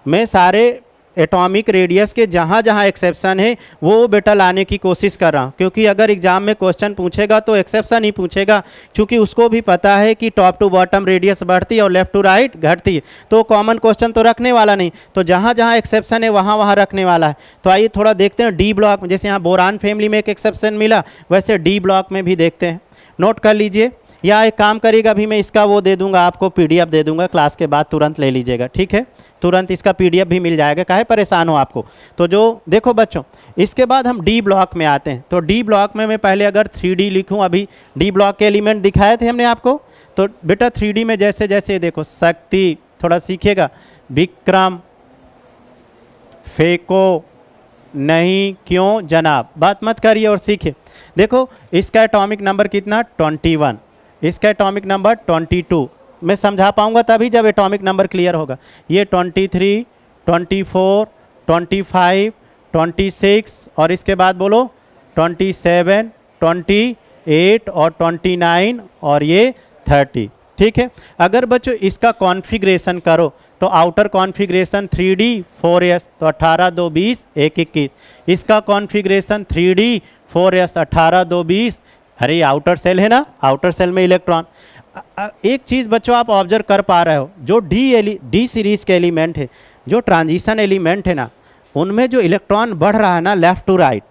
मैं सारे एटॉमिक रेडियस के जहाँ जहाँ एक्सेप्शन है वो बेटा लाने की कोशिश कर रहा हूँ, क्योंकि अगर एग्जाम में क्वेश्चन पूछेगा तो एक्सेप्शन ही पूछेगा, क्योंकि उसको भी पता है कि टॉप टू बॉटम रेडियस बढ़ती है और लेफ्ट टू राइट घटती है, तो कॉमन क्वेश्चन तो रखने वाला नहीं, तो जहाँ जहाँ एक्सेप्शन है वहाँ वहाँ रखने वाला है। तो आइए थोड़ा देखते हैं डी ब्लॉक में, जैसे यहाँ बोरान फैमिली में एक एक्सेप्शन मिला, वैसे डी ब्लॉक में भी देखते हैं। नोट कर लीजिए, या एक काम करिएगा, अभी मैं इसका वो दे दूंगा आपको, पीडीएफ दे दूंगा, क्लास के बाद तुरंत ले लीजिएगा, ठीक है। तुरंत इसका पीडीएफ भी मिल जाएगा, काहे परेशान हो आपको। तो जो देखो बच्चों, इसके बाद हम डी ब्लॉक में आते हैं। तो डी ब्लॉक में मैं पहले अगर 3D लिखूं, अभी डी ब्लॉक के एलिमेंट दिखाए थे हमने आपको, तो बेटा 3D में जैसे जैसे देखो, शक्ति थोड़ा सीखिएगा, विक्रम, फेंको नहीं, क्यों जनाब, बात मत करिए और सीखिए। देखो इसका एटॉमिक नंबर कितना, 21, इसका एटॉमिक नंबर 22। मैं समझा पाऊंगा तभी जब एटॉमिक नंबर क्लियर होगा। ये 23, 24, 25, 26 और इसके बाद बोलो 27, 28 और 29 और ये 30, ठीक है। अगर बच्चों इसका कॉन्फ़िगरेशन करो तो आउटर कॉन्फ़िगरेशन 3D 4s, तो 18 2 20 1 21। इसका कॉन्फ़िगरेशन 3D 4s 18 2 20, अरे आउटर सेल है ना, आउटर सेल में इलेक्ट्रॉन। एक चीज़ बच्चों आप ऑब्जर्व कर पा रहे हो, जो डी सीरीज के एलिमेंट है, जो ट्रांजिशन एलिमेंट है ना, उनमें जो इलेक्ट्रॉन बढ़ रहा है ना लेफ़्ट टू राइट,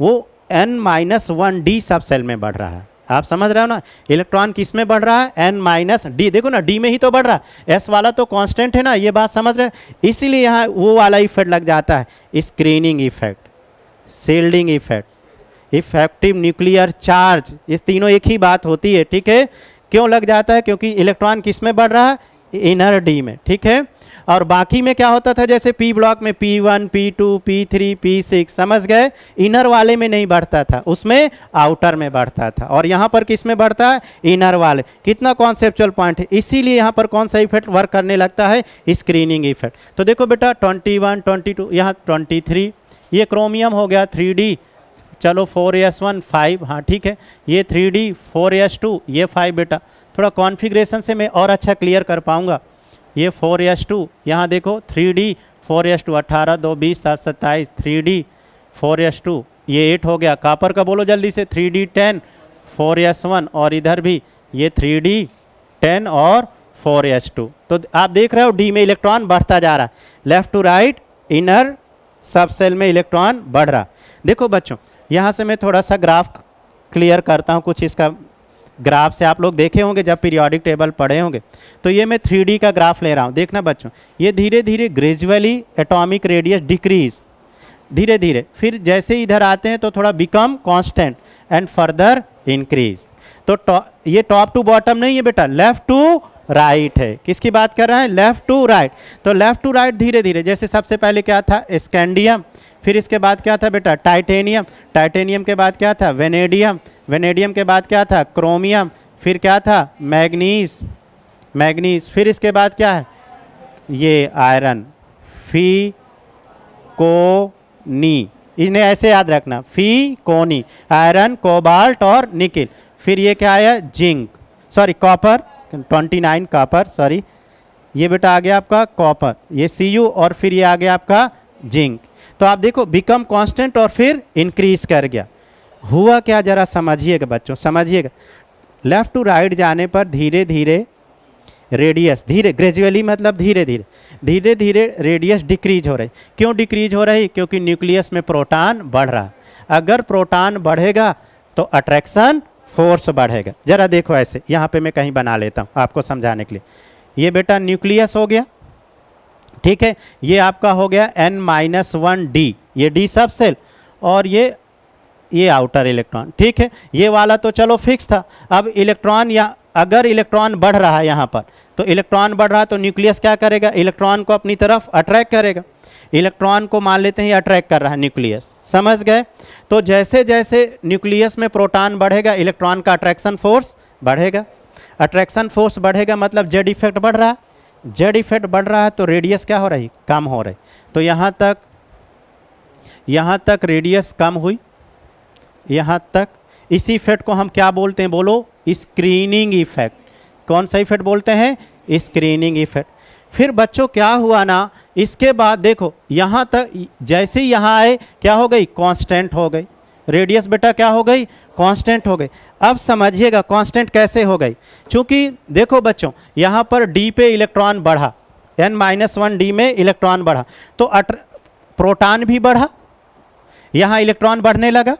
वो n-1d सब सेल में बढ़ रहा है। आप समझ रहे हो ना, इलेक्ट्रॉन किस में बढ़ रहा है, n माइनस डी, देखो ना डी में ही तो बढ़ रहा है, s वाला तो कांस्टेंट है ना, ये बात समझ रहे हैं। इसीलिए यहाँ वो वाला इफेक्ट लग जाता है, screening effect, shielding effect, effective nuclear charge, इस तीनों एक ही बात होती है, ठीक है। क्यों लग जाता है, क्योंकि इलेक्ट्रॉन किस में बढ़ रहा है, इनर डी में, ठीक है। और बाकी में क्या होता था, जैसे पी ब्लॉक में P1 P2 P3 P6, समझ गए, इनर वाले में नहीं बढ़ता था, उसमें आउटर में बढ़ता था। और यहाँ पर किस में बढ़ता है, इनर वाले। कितना कॉन्सेप्चुअल पॉइंट है, इसीलिए यहाँ पर कौन सा इफेक्ट वर्क करने लगता है, स्क्रीनिंग इफेक्ट। तो देखो बेटा 21 22 यहाँ 23, ये क्रोमियम हो गया 3D, चलो 4s1 5, हाँ ठीक है, ये 3D 4s2 ये 5 बेटा। थोड़ा कॉन्फ़िगरेशन से मैं और अच्छा क्लियर कर पाऊँगा। ये 4s2, यहाँ देखो 3D 4s2, 18 2 20 7 27, 3D 4s2 ये 8 हो गया। कापर का बोलो जल्दी से, 3D 10 4s1, और इधर भी ये 3D 10 और 4s2। तो आप देख रहे हो डी में इलेक्ट्रॉन बढ़ता जा रहा है, लेफ्ट टू राइट इनर सब सेल में इलेक्ट्रॉन बढ़ रहा। देखो बच्चों, यहाँ से मैं थोड़ा सा ग्राफ क्लियर करता हूँ, कुछ इसका ग्राफ से आप लोग देखे होंगे जब पीरियोडिक टेबल पढ़े होंगे। तो ये मैं 3D का ग्राफ ले रहा हूँ, देखना बच्चों, ये धीरे धीरे ग्रेजुअली एटॉमिक रेडियस डिक्रीज, धीरे धीरे, फिर जैसे इधर आते हैं तो थोड़ा become constant and further increase. तो ये टॉप टू बॉटम नहीं है बेटा, लेफ्ट टू राइट है। किसकी बात कर रहा है, लेफ्ट टू राइट। तो लेफ्ट टू राइट धीरे धीरे, जैसे सबसे पहले क्या था, स्कैंडियम, फिर इसके बाद क्या था बेटा, टाइटेनियम, टाइटेनियम के बाद क्या था, वेनेडियम, वेनेडियम के बाद क्या था, क्रोमियम, फिर क्या था, मैग्नीज, मैग्नीज, फिर इसके बाद क्या है, ये आयरन, फी कोनी, इन्हें ऐसे याद रखना, फी कोनी, आयरन, कोबाल्ट और निकिल। फिर ये क्या आया, zinc, sorry copper, 29 copper, sorry ये बेटा आ गया आपका कॉपर, ये Cu, और फिर ये आ गया आपका जिंक। तो आप देखो बिकम कांस्टेंट और फिर इंक्रीज कर गया। हुआ क्या, जरा समझिएगा बच्चों, समझिएगा। लेफ्ट टू राइट जाने पर धीरे धीरे रेडियस, धीरे ग्रेजुअली मतलब धीरे धीरे, धीरे धीरे रेडियस डिक्रीज हो रही। क्यों डिक्रीज हो रही, क्योंकि न्यूक्लियस में प्रोटॉन बढ़ रहा है। अगर प्रोटॉन बढ़ेगा तो अट्रैक्शन फोर्स बढ़ेगा। जरा देखो ऐसे, यहाँ पे मैं कहीं बना लेता हूँ आपको समझाने के लिए। ये बेटा न्यूक्लियस हो गया, ठीक है, ये आपका हो गया n-1d, ये डी सब सेल, और ये आउटर इलेक्ट्रॉन, ठीक है। ये वाला तो चलो फिक्स था। अब इलेक्ट्रॉन, या अगर इलेक्ट्रॉन बढ़ रहा है यहाँ पर, तो इलेक्ट्रॉन बढ़ रहा है तो न्यूक्लियस क्या करेगा, इलेक्ट्रॉन को अपनी तरफ अट्रैक्ट करेगा। इलेक्ट्रॉन को मान लेते हैं ये अट्रैक्ट कर रहा है न्यूक्लियस, समझ गए। तो जैसे जैसे न्यूक्लियस में प्रोटॉन बढ़ेगा, इलेक्ट्रॉन का अट्रैक्शन फोर्स बढ़ेगा। अट्रैक्शन फोर्स बढ़ेगा मतलब जेड इफेक्ट बढ़ रहा है, जेड इफेक्ट बढ़ रहा है तो रेडियस क्या हो रही, कम हो रही। तो यहाँ तक रेडियस कम हुई, यहाँ तक। इसी इफेक्ट को हम क्या बोलते हैं, बोलो, स्क्रीनिंग इफेक्ट। कौन सा इफेक्ट बोलते हैं, स्क्रीनिंग इफेक्ट। फिर बच्चों क्या हुआ ना, इसके बाद देखो यहाँ तक जैसे ही यहाँ आए क्या हो गई, कांस्टेंट हो गई रेडियस बेटा, क्या हो गई, कांस्टेंट हो गई। अब समझिएगा कांस्टेंट कैसे हो गई, क्योंकि देखो बच्चों यहाँ पर डी पे इलेक्ट्रॉन बढ़ा, n-1 डी में इलेक्ट्रॉन बढ़ा, तो प्रोटॉन भी बढ़ा, यहाँ इलेक्ट्रॉन बढ़ने लगा,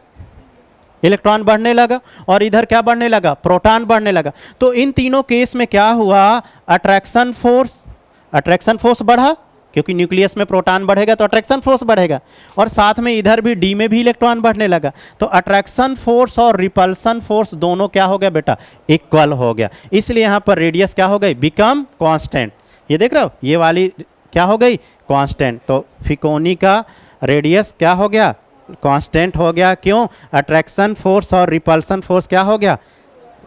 इलेक्ट्रॉन बढ़ने लगा, और इधर क्या बढ़ने लगा, प्रोटॉन बढ़ने लगा। तो इन तीनों केस में क्या हुआ, अट्रैक्शन फोर्स बढ़ा, क्योंकि न्यूक्लियस में प्रोटॉन बढ़ेगा तो अट्रैक्शन फोर्स बढ़ेगा, और साथ में इधर भी डी में भी इलेक्ट्रॉन बढ़ने लगा। तो अट्रैक्शन फोर्स और रिपल्सन फोर्स दोनों क्या हो गया बेटा, इक्वल हो गया। इसलिए यहाँ पर रेडियस क्या हो गई, बिकम कांस्टेंट। ये देख रहे हो, ये वाली क्या हो गई, कांस्टेंट। तो फिकोनी का रेडियस क्या हो गया, कांस्टेंट हो गया। क्यों, अट्रैक्शन फोर्स और रिपल्सन फोर्स क्या हो गया,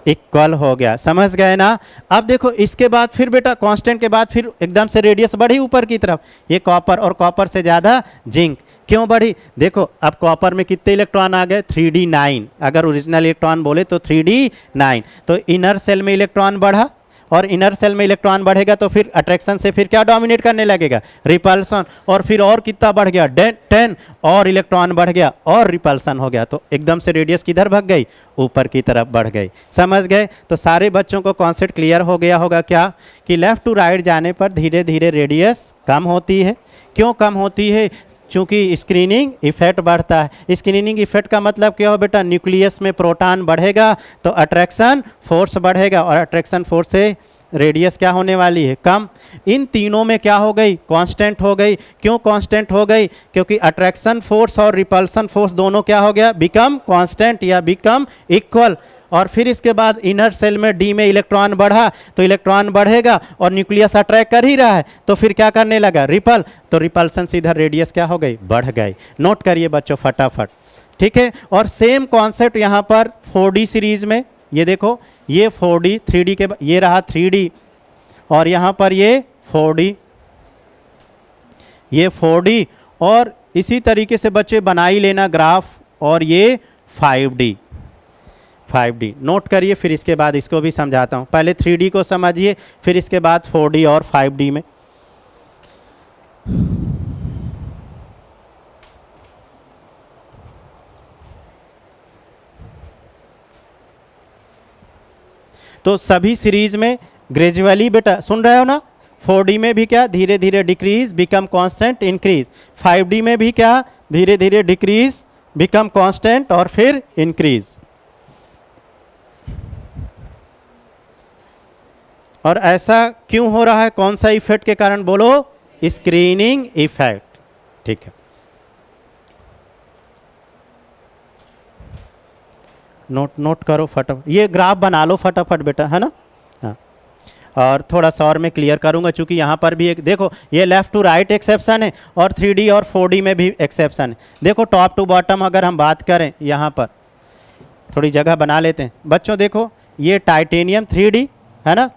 इक्वल हो गया। समझ गए ना। अब देखो इसके बाद फिर बेटा कांस्टेंट के बाद फिर एकदम से रेडियस बढ़ी ऊपर की तरफ, ये कॉपर, और कॉपर से ज़्यादा जिंक। क्यों बढ़ी, देखो अब कॉपर में कितने इलेक्ट्रॉन आ गए, 3d9। अगर ओरिजिनल इलेक्ट्रॉन बोले तो 3d9। तो इनर सेल में इलेक्ट्रॉन बढ़ा, और इनर सेल में इलेक्ट्रॉन बढ़ेगा तो फिर अट्रैक्शन से फिर क्या डोमिनेट करने लगेगा, रिपल्सन। और फिर और कितना बढ़ गया, 10, और इलेक्ट्रॉन बढ़ गया और रिपल्सन हो गया। तो एकदम से रेडियस किधर भाग गई, ऊपर की तरफ बढ़ गई। समझ गए। तो सारे बच्चों को कॉन्सेप्ट क्लियर हो गया होगा क्या, कि लेफ्ट टू राइट जाने पर धीरे धीरे रेडियस कम होती है। क्यों कम होती है, चूंकि स्क्रीनिंग इफेक्ट बढ़ता है। स्क्रीनिंग इफेक्ट का मतलब क्या हो बेटा, न्यूक्लियस में प्रोटॉन बढ़ेगा तो अट्रैक्शन फोर्स बढ़ेगा, और अट्रैक्शन फोर्स से रेडियस क्या होने वाली है, कम। इन तीनों में क्या हो गई, कांस्टेंट हो गई। क्यों कांस्टेंट हो गई, क्योंकि अट्रैक्शन फोर्स और रिपल्सन फोर्स दोनों क्या हो गया, बिकम कांस्टेंट या बिकम इक्वल। और फिर इसके बाद इनर सेल में डी में इलेक्ट्रॉन बढ़ा तो इलेक्ट्रॉन बढ़ेगा और न्यूक्लियस अट्रैक्ट कर ही रहा है, तो फिर क्या करने लगा, रिपल, तो रिपल्सन से इधर रेडियस क्या हो गई, बढ़ गई। नोट करिए बच्चों फटाफट, ठीक है। और सेम कॉन्सेप्ट यहाँ पर 4D सीरीज में, ये देखो ये 4D 3D के, ये रहा 3D और यहाँ पर ये 4D, ये 4D, और इसी तरीके से बच्चे बना ही लेना ग्राफ, और ये 5D। नोट करिए, फिर इसके बाद इसको भी समझाता हूँ। पहले 3D को समझिए, फिर इसके बाद 4D और 5D में। तो सभी सीरीज में ग्रेजुअली, बेटा सुन रहे हो ना, 4D में भी क्या, धीरे धीरे decrease become constant increase, 5D में भी क्या, धीरे धीरे डिक्रीज बिकम कांस्टेंट और फिर इंक्रीज। और ऐसा क्यों हो रहा है, कौन सा इफेक्ट के कारण, बोलो, स्क्रीनिंग इफेक्ट, ठीक है। नोट करो फटाफट, ये ग्राफ बना लो फटाफट बेटा, है ना। हाँ, और थोड़ा सा और मैं क्लियर करूंगा, चूंकि यहाँ पर भी एक देखो, ये लेफ्ट टू राइट एक्सेप्शन है और 3D और 4D में भी एक्सेप्शन है। देखो टॉप टू बॉटम अगर हम बात करें, यहाँ पर थोड़ी जगह बना लेते हैं बच्चों। देखो ये टाइटेनियम 3D है ना,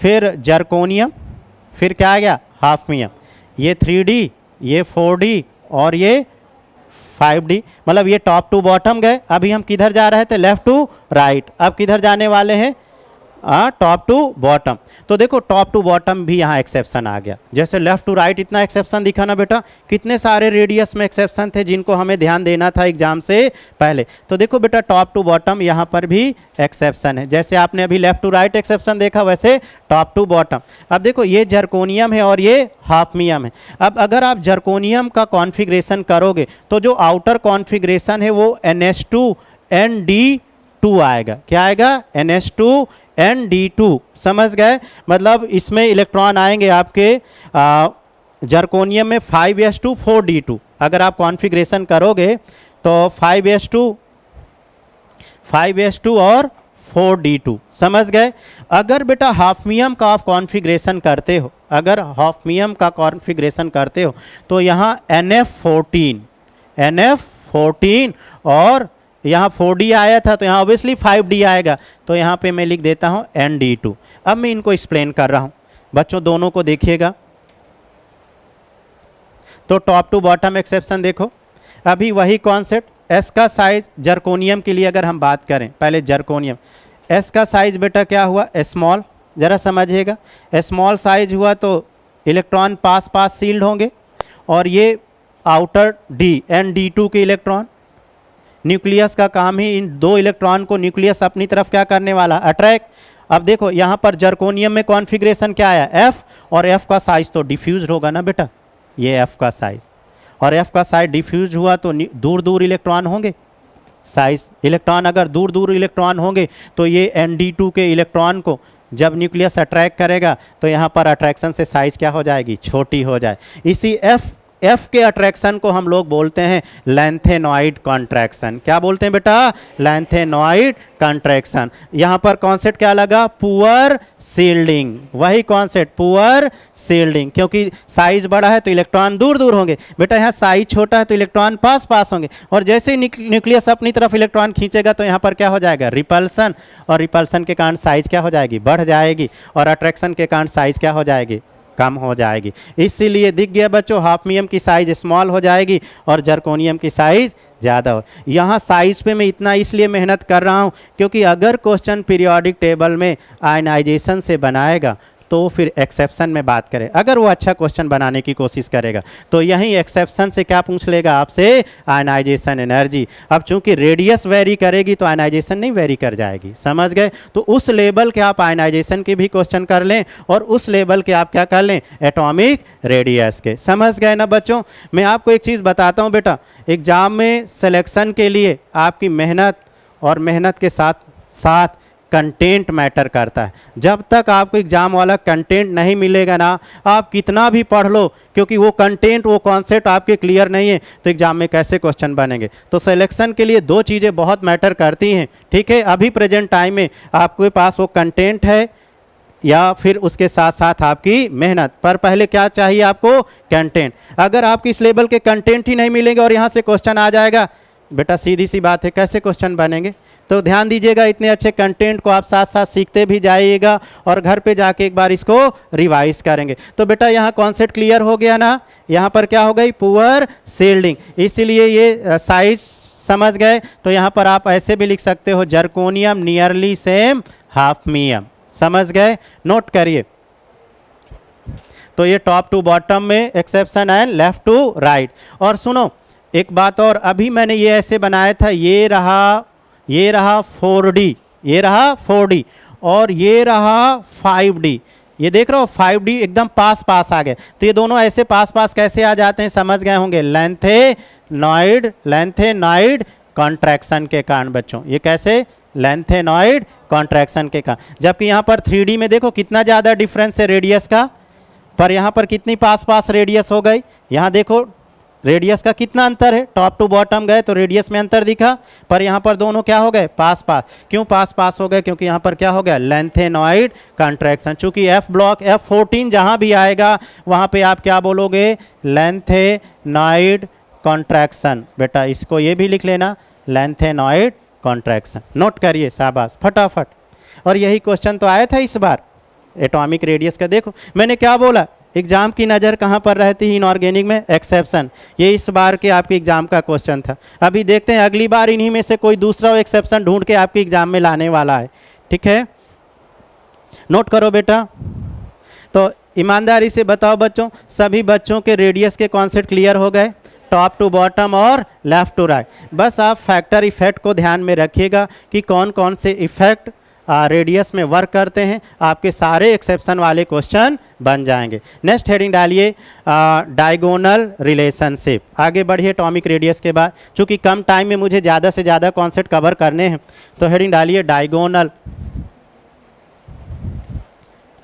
फिर जर्कोनियम, फिर क्या आ गया, हाफनियम, ये 3D, ये 4D और ये 5D। मतलब ये टॉप टू बॉटम गए। अभी हम किधर जा रहे थे, लेफ्ट टू राइट, अब किधर जाने वाले हैं, टॉप टू बॉटम। तो देखो टॉप टू बॉटम भी यहाँ एक्सेप्शन आ गया। जैसे लेफ्ट टू राइट इतना एक्सेप्शन दिखा ना बेटा, कितने सारे रेडियस में एक्सेप्शन थे जिनको हमें ध्यान देना था एग्जाम से पहले। तो देखो बेटा टॉप टू बॉटम यहाँ पर भी एक्सेप्शन है। जैसे आपने अभी लेफ्ट टू राइट एक्सेप्शन देखा, वैसे टॉप टू बॉटम। अब देखो ये जर्कोनियम है और ये हाफनियम है। अब अगर आप जर्कोनियम का कॉन्फ़िगरेशन करोगे तो जो आउटर कॉन्फ़िगरेशन है वो NH2ND2 आएगा। क्या आएगा, NH2ND2, समझ गए। मतलब इसमें इलेक्ट्रॉन आएंगे आपके जर्कोनियम में 5s2 4d2। अगर आप कॉन्फ़िगरेशन करोगे तो 5s2 और 4d2, समझ गए। अगर बेटा हाफनियम का आप कॉन्फ़िगरेशन करते हो, अगर हाफनियम का कॉन्फ़िगरेशन करते हो तो यहाँ NF14 और यहाँ 4D आया था तो यहाँ ऑब्वियसली 5D आएगा। तो यहाँ पे मैं लिख देता हूँ ND2। अब मैं इनको एक्सप्लेन कर रहा हूँ बच्चों, दोनों को देखिएगा। तो टॉप टू बॉटम एक्सेप्शन देखो, अभी वही कॉन्सेप्ट। S का साइज जर्कोनियम के लिए अगर हम बात करें, पहले जर्कोनियम, S का साइज बेटा क्या हुआ, स्मॉल, ज़रा समझिएगा। स्मॉल साइज हुआ तो इलेक्ट्रॉन पास पास सील्ड होंगे, और ये आउटर D ND2 के इलेक्ट्रॉन, न्यूक्लियस का काम ही इन दो इलेक्ट्रॉन को न्यूक्लियस अपनी तरफ क्या करने वाला, अट्रैक्ट। अब देखो यहाँ पर जर्कोनियम में कॉन्फ़िगरेशन क्या आया, F, और F का साइज तो डिफ्यूज होगा ना बेटा, ये F का साइज, और F का साइज डिफ्यूज हुआ तो दूर दूर इलेक्ट्रॉन होंगे। साइज इलेक्ट्रॉन अगर दूर दूर इलेक्ट्रॉन होंगे तो ये ND2 के इलेक्ट्रॉन को जब न्यूक्लियस अट्रैक्ट करेगा तो यहाँ पर अट्रैक्शन से साइज क्या हो जाएगी, छोटी हो जाए। इसी F के अट्रैक्शन को हम लोग बोलते हैं लैंथेनॉइड कॉन्ट्रैक्शन। क्या बोलते हैं बेटा, लैंथेनॉइड कॉन्ट्रैक्शन। यहाँ पर कॉन्सेप्ट क्या लगा, पुअर सील्डिंग, वही कॉन्सेप्ट पुअर सील्डिंग, क्योंकि साइज बड़ा है तो इलेक्ट्रॉन दूर दूर होंगे बेटा, यहाँ साइज छोटा है तो इलेक्ट्रॉन पास पास होंगे, और जैसे ही न्यूक्लियस अपनी तरफ इलेक्ट्रॉन खींचेगा तो यहाँ पर क्या हो जाएगा, रिपल्सन, और रिपल्सन के कारण साइज क्या हो जाएगी, बढ़ जाएगी, और अट्रैक्शन के कारण साइज क्या हो जाएगी, कम हो जाएगी। इसीलिए दिख गया बच्चों, हाफनियम की साइज स्मॉल हो जाएगी और जर्कोनियम की साइज ज़्यादा हो। यहाँ साइज पे मैं इतना इसलिए मेहनत कर रहा हूँ क्योंकि अगर क्वेश्चन पीरियोडिक टेबल में आयनाइजेशन से बनाएगा तो फिर एक्सेप्शन में बात करें। अगर वो अच्छा क्वेश्चन बनाने की कोशिश करेगा तो यहीं एक्सेप्शन से क्या पूछ लेगा आपसे, आयनाइजेशन एनर्जी। अब चूंकि रेडियस वेरी करेगी तो आयनाइजेशन नहीं वेरी कर जाएगी, समझ गए। तो उस लेवल के आप आयनाइजेशन के भी क्वेश्चन कर लें और उस लेवल के आप क्या कर लें, एटॉमिक रेडियस के। समझ गए ना बच्चों। मैं आपको एक चीज़ बताता हूँ बेटा, एग्जाम में सिलेक्शन के लिए आपकी मेहनत और मेहनत के साथ साथ कंटेंट मैटर करता है। जब तक आपको एग्जाम वाला कंटेंट नहीं मिलेगा ना, आप कितना भी पढ़ लो, क्योंकि वो कंटेंट वो कॉन्सेप्ट आपके क्लियर नहीं है तो एग्जाम में कैसे क्वेश्चन बनेंगे। तो सिलेक्शन के लिए दो चीज़ें बहुत मैटर करती हैं, ठीक है। अभी प्रेजेंट टाइम में आपके पास वो कंटेंट है या फिर उसके साथ साथ आपकी मेहनत, पर पहले क्या चाहिए आपको, कंटेंट। अगर आपको इस लेवल के कंटेंट ही नहीं मिलेंगे और यहाँ से क्वेश्चन आ जाएगा, बेटा सीधी सी बात है कैसे क्वेश्चन बनेंगे। तो ध्यान दीजिएगा, इतने अच्छे कंटेंट को आप साथ साथ सीखते भी जाइएगा और घर पे जाके एक बार इसको रिवाइज करेंगे। तो बेटा यहाँ कॉन्सेप्ट क्लियर हो गया ना। यहाँ पर क्या हो गई, पुअर शील्डिंग, इसीलिए ये साइज समझ गए। तो यहाँ पर आप ऐसे भी लिख सकते हो, जर्कोनियम नियरली सेम हाफमियम, समझ गए, नोट करिए। तो ये टॉप टू बॉटम में exception and left to right. और सुनो एक बात और, अभी मैंने ये ऐसे बनाया था, ये रहा 4D, ये रहा 4D और ये रहा 5D। ये देख रहे हो 5D एकदम पास पास आ गए। तो ये दोनों ऐसे पास पास कैसे आ जाते हैं, समझ गए होंगे, लेंथेनॉइड कॉन्ट्रैक्शन के कारण बच्चों। ये कैसे, लेंथेनॉइड कॉन्ट्रैक्शन के कारण। जबकि यहाँ पर 3D में देखो कितना ज़्यादा डिफरेंस है रेडियस का, पर यहाँ पर कितनी पास पास रेडियस हो गई। यहाँ देखो रेडियस का कितना अंतर है, टॉप टू बॉटम गए तो रेडियस में अंतर दिखा, पर यहाँ पर दोनों क्या हो गए, पास पास। क्यों पास पास हो गए, क्योंकि यहाँ पर क्या हो गया, लेंथेनॉइड कॉन्ट्रैक्शन। चूंकि F ब्लॉक F14 जहाँ भी आएगा वहाँ पे आप क्या बोलोगे, लेंथेनॉइड कॉन्ट्रैक्शन। बेटा इसको ये भी लिख लेना, लेंथेनॉइड कॉन्ट्रैक्शन, नोट करिए शाबाश फटाफट। और यही क्वेश्चन तो आया था इस बार एटॉमिक रेडियस का। देखो मैंने क्या बोला, एग्जाम की नज़र कहाँ पर रहती है, इनऑर्गेनिक में, एक्सेप्शन। ये इस बार के आपके एग्जाम का क्वेश्चन था। अभी देखते हैं अगली बार इन्हीं में से कोई दूसरा एक्सेप्शन ढूंढ के आपके एग्जाम में लाने वाला है, ठीक है। नोट करो बेटा। तो ईमानदारी से बताओ बच्चों, सभी बच्चों के रेडियस के कॉन्सेप्ट क्लियर हो गए, टॉप टू बॉटम और लेफ्ट टू राइट। बस आप फैक्टर इफेक्ट को ध्यान में रखिएगा कि कौन कौन से इफेक्ट रेडियस में वर्क करते हैं, आपके सारे एक्सेप्शन वाले क्वेश्चन बन जाएंगे। नेक्स्ट हेडिंग डालिए, डायगोनल रिलेशनशिप। आगे बढ़िए एटॉमिक रेडियस के बाद, चूंकि कम टाइम में मुझे ज़्यादा से ज़्यादा कॉन्सेप्ट कवर करने हैं, तो हेडिंग डालिए डायगोनल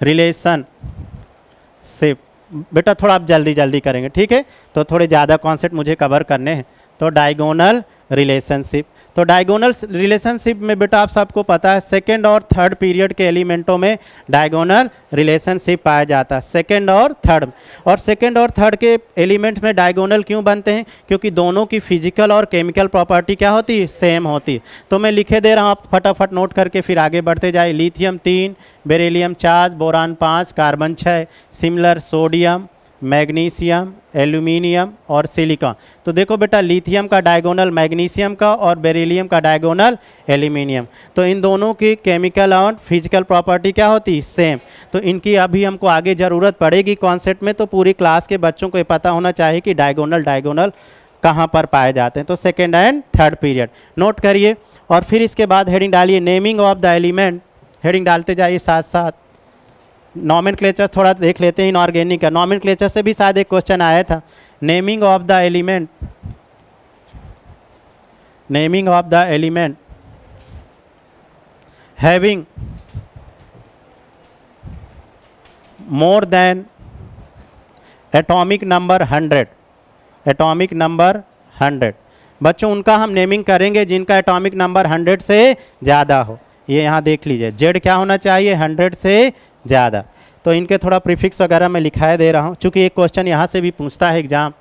रिलेशनशिप। बेटा थोड़ा आप जल्दी जल्दी करेंगे, ठीक है, तो थोड़े ज़्यादा कॉन्सेप्ट मुझे कवर करने हैं। तो डायगोनल रिलेशनशिप, तो डायगोनल रिलेशनशिप में बेटा आप सबको पता है सेकेंड और थर्ड पीरियड के एलिमेंटों में डायगोनल रिलेशनशिप पाया जाता है, सेकेंड और थर्ड। और सेकेंड और थर्ड के एलिमेंट में डायगोनल क्यों बनते हैं, क्योंकि दोनों की फिजिकल और केमिकल प्रॉपर्टी क्या होती है, सेम होती है। तो मैं लिखे दे रहा हूँ, आप फटाफट नोट करके फिर आगे बढ़ते जाए। Lithium 3, beryllium 4, boron 5, carbon 6, similar sodium, magnesium, aluminium और सिलिकॉन। तो देखो बेटा लिथियम का डायगोनल मैग्नीशियम का और बेरिलियम का डायगोनल एल्यूमिनियम। तो इन दोनों की केमिकल और फिजिकल प्रॉपर्टी क्या होती है, सेम। तो इनकी अभी हमको आगे ज़रूरत पड़ेगी कॉन्सेप्ट में, तो पूरी क्लास के बच्चों को ये पता होना चाहिए कि डायगोनल कहाँ पर पाए जाते हैं। तो second and third period note करिए। और फिर इसके बाद हेडिंग डालिए naming of the element. Heading डालते जाइए साथ साथ। नॉमेनक्लेचर थोड़ा देख लेते हैं इनऑर्गेनिक का, नॉमेनक्लेचर से भी शायद एक क्वेश्चन आया था। Naming of the element, naming of the element having more than atomic number 100, atomic number 100। बच्चों उनका हम नेमिंग करेंगे जिनका एटॉमिक नंबर 100 से ज़्यादा हो। ये यहाँ देख लीजिए, जेड क्या होना चाहिए, 100 से ज़्यादा। तो इनके थोड़ा प्रीफिक्स वगैरह मैं लिखाए दे रहा हूँ, चूँकि एक क्वेश्चन यहाँ से भी पूछता है एग्जाम,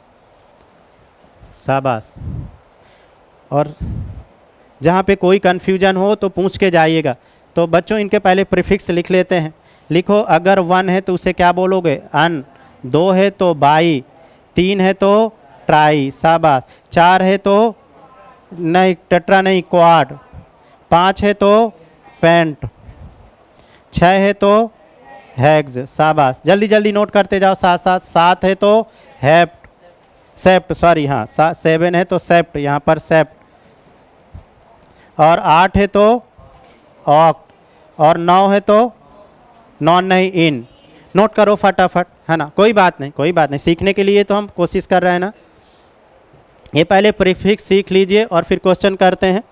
शाबाश। और जहाँ पे कोई कन्फ्यूजन हो तो पूछ के जाइएगा। तो बच्चों इनके पहले प्रीफिक्स लिख लेते हैं। लिखो, अगर 1 है तो उसे क्या बोलोगे, अन। 2 है तो बाई। 3 है तो ट्राई, शाबाश। 4 है तो नहीं, टेट्रा नहीं, क्वाड। 5 है तो पेंट। 6 है तो हेक्स, शाबाश, जल्दी जल्दी नोट करते जाओ साथ साथ। 7 है तो हेप्ट, सेप्ट, सॉरी हाँ 7 है तो सेप्ट, यहाँ पर सेप्ट, और 8 है तो ऑक्ट, और 9 है तो नॉन, नहीं इन। नोट करो फटाफट, है ना, कोई बात नहीं कोई बात नहीं, सीखने के लिए तो हम कोशिश कर रहे हैं ना। ये पहले प्रीफिक्स सीख लीजिए और फिर क्वेश्चन करते हैं।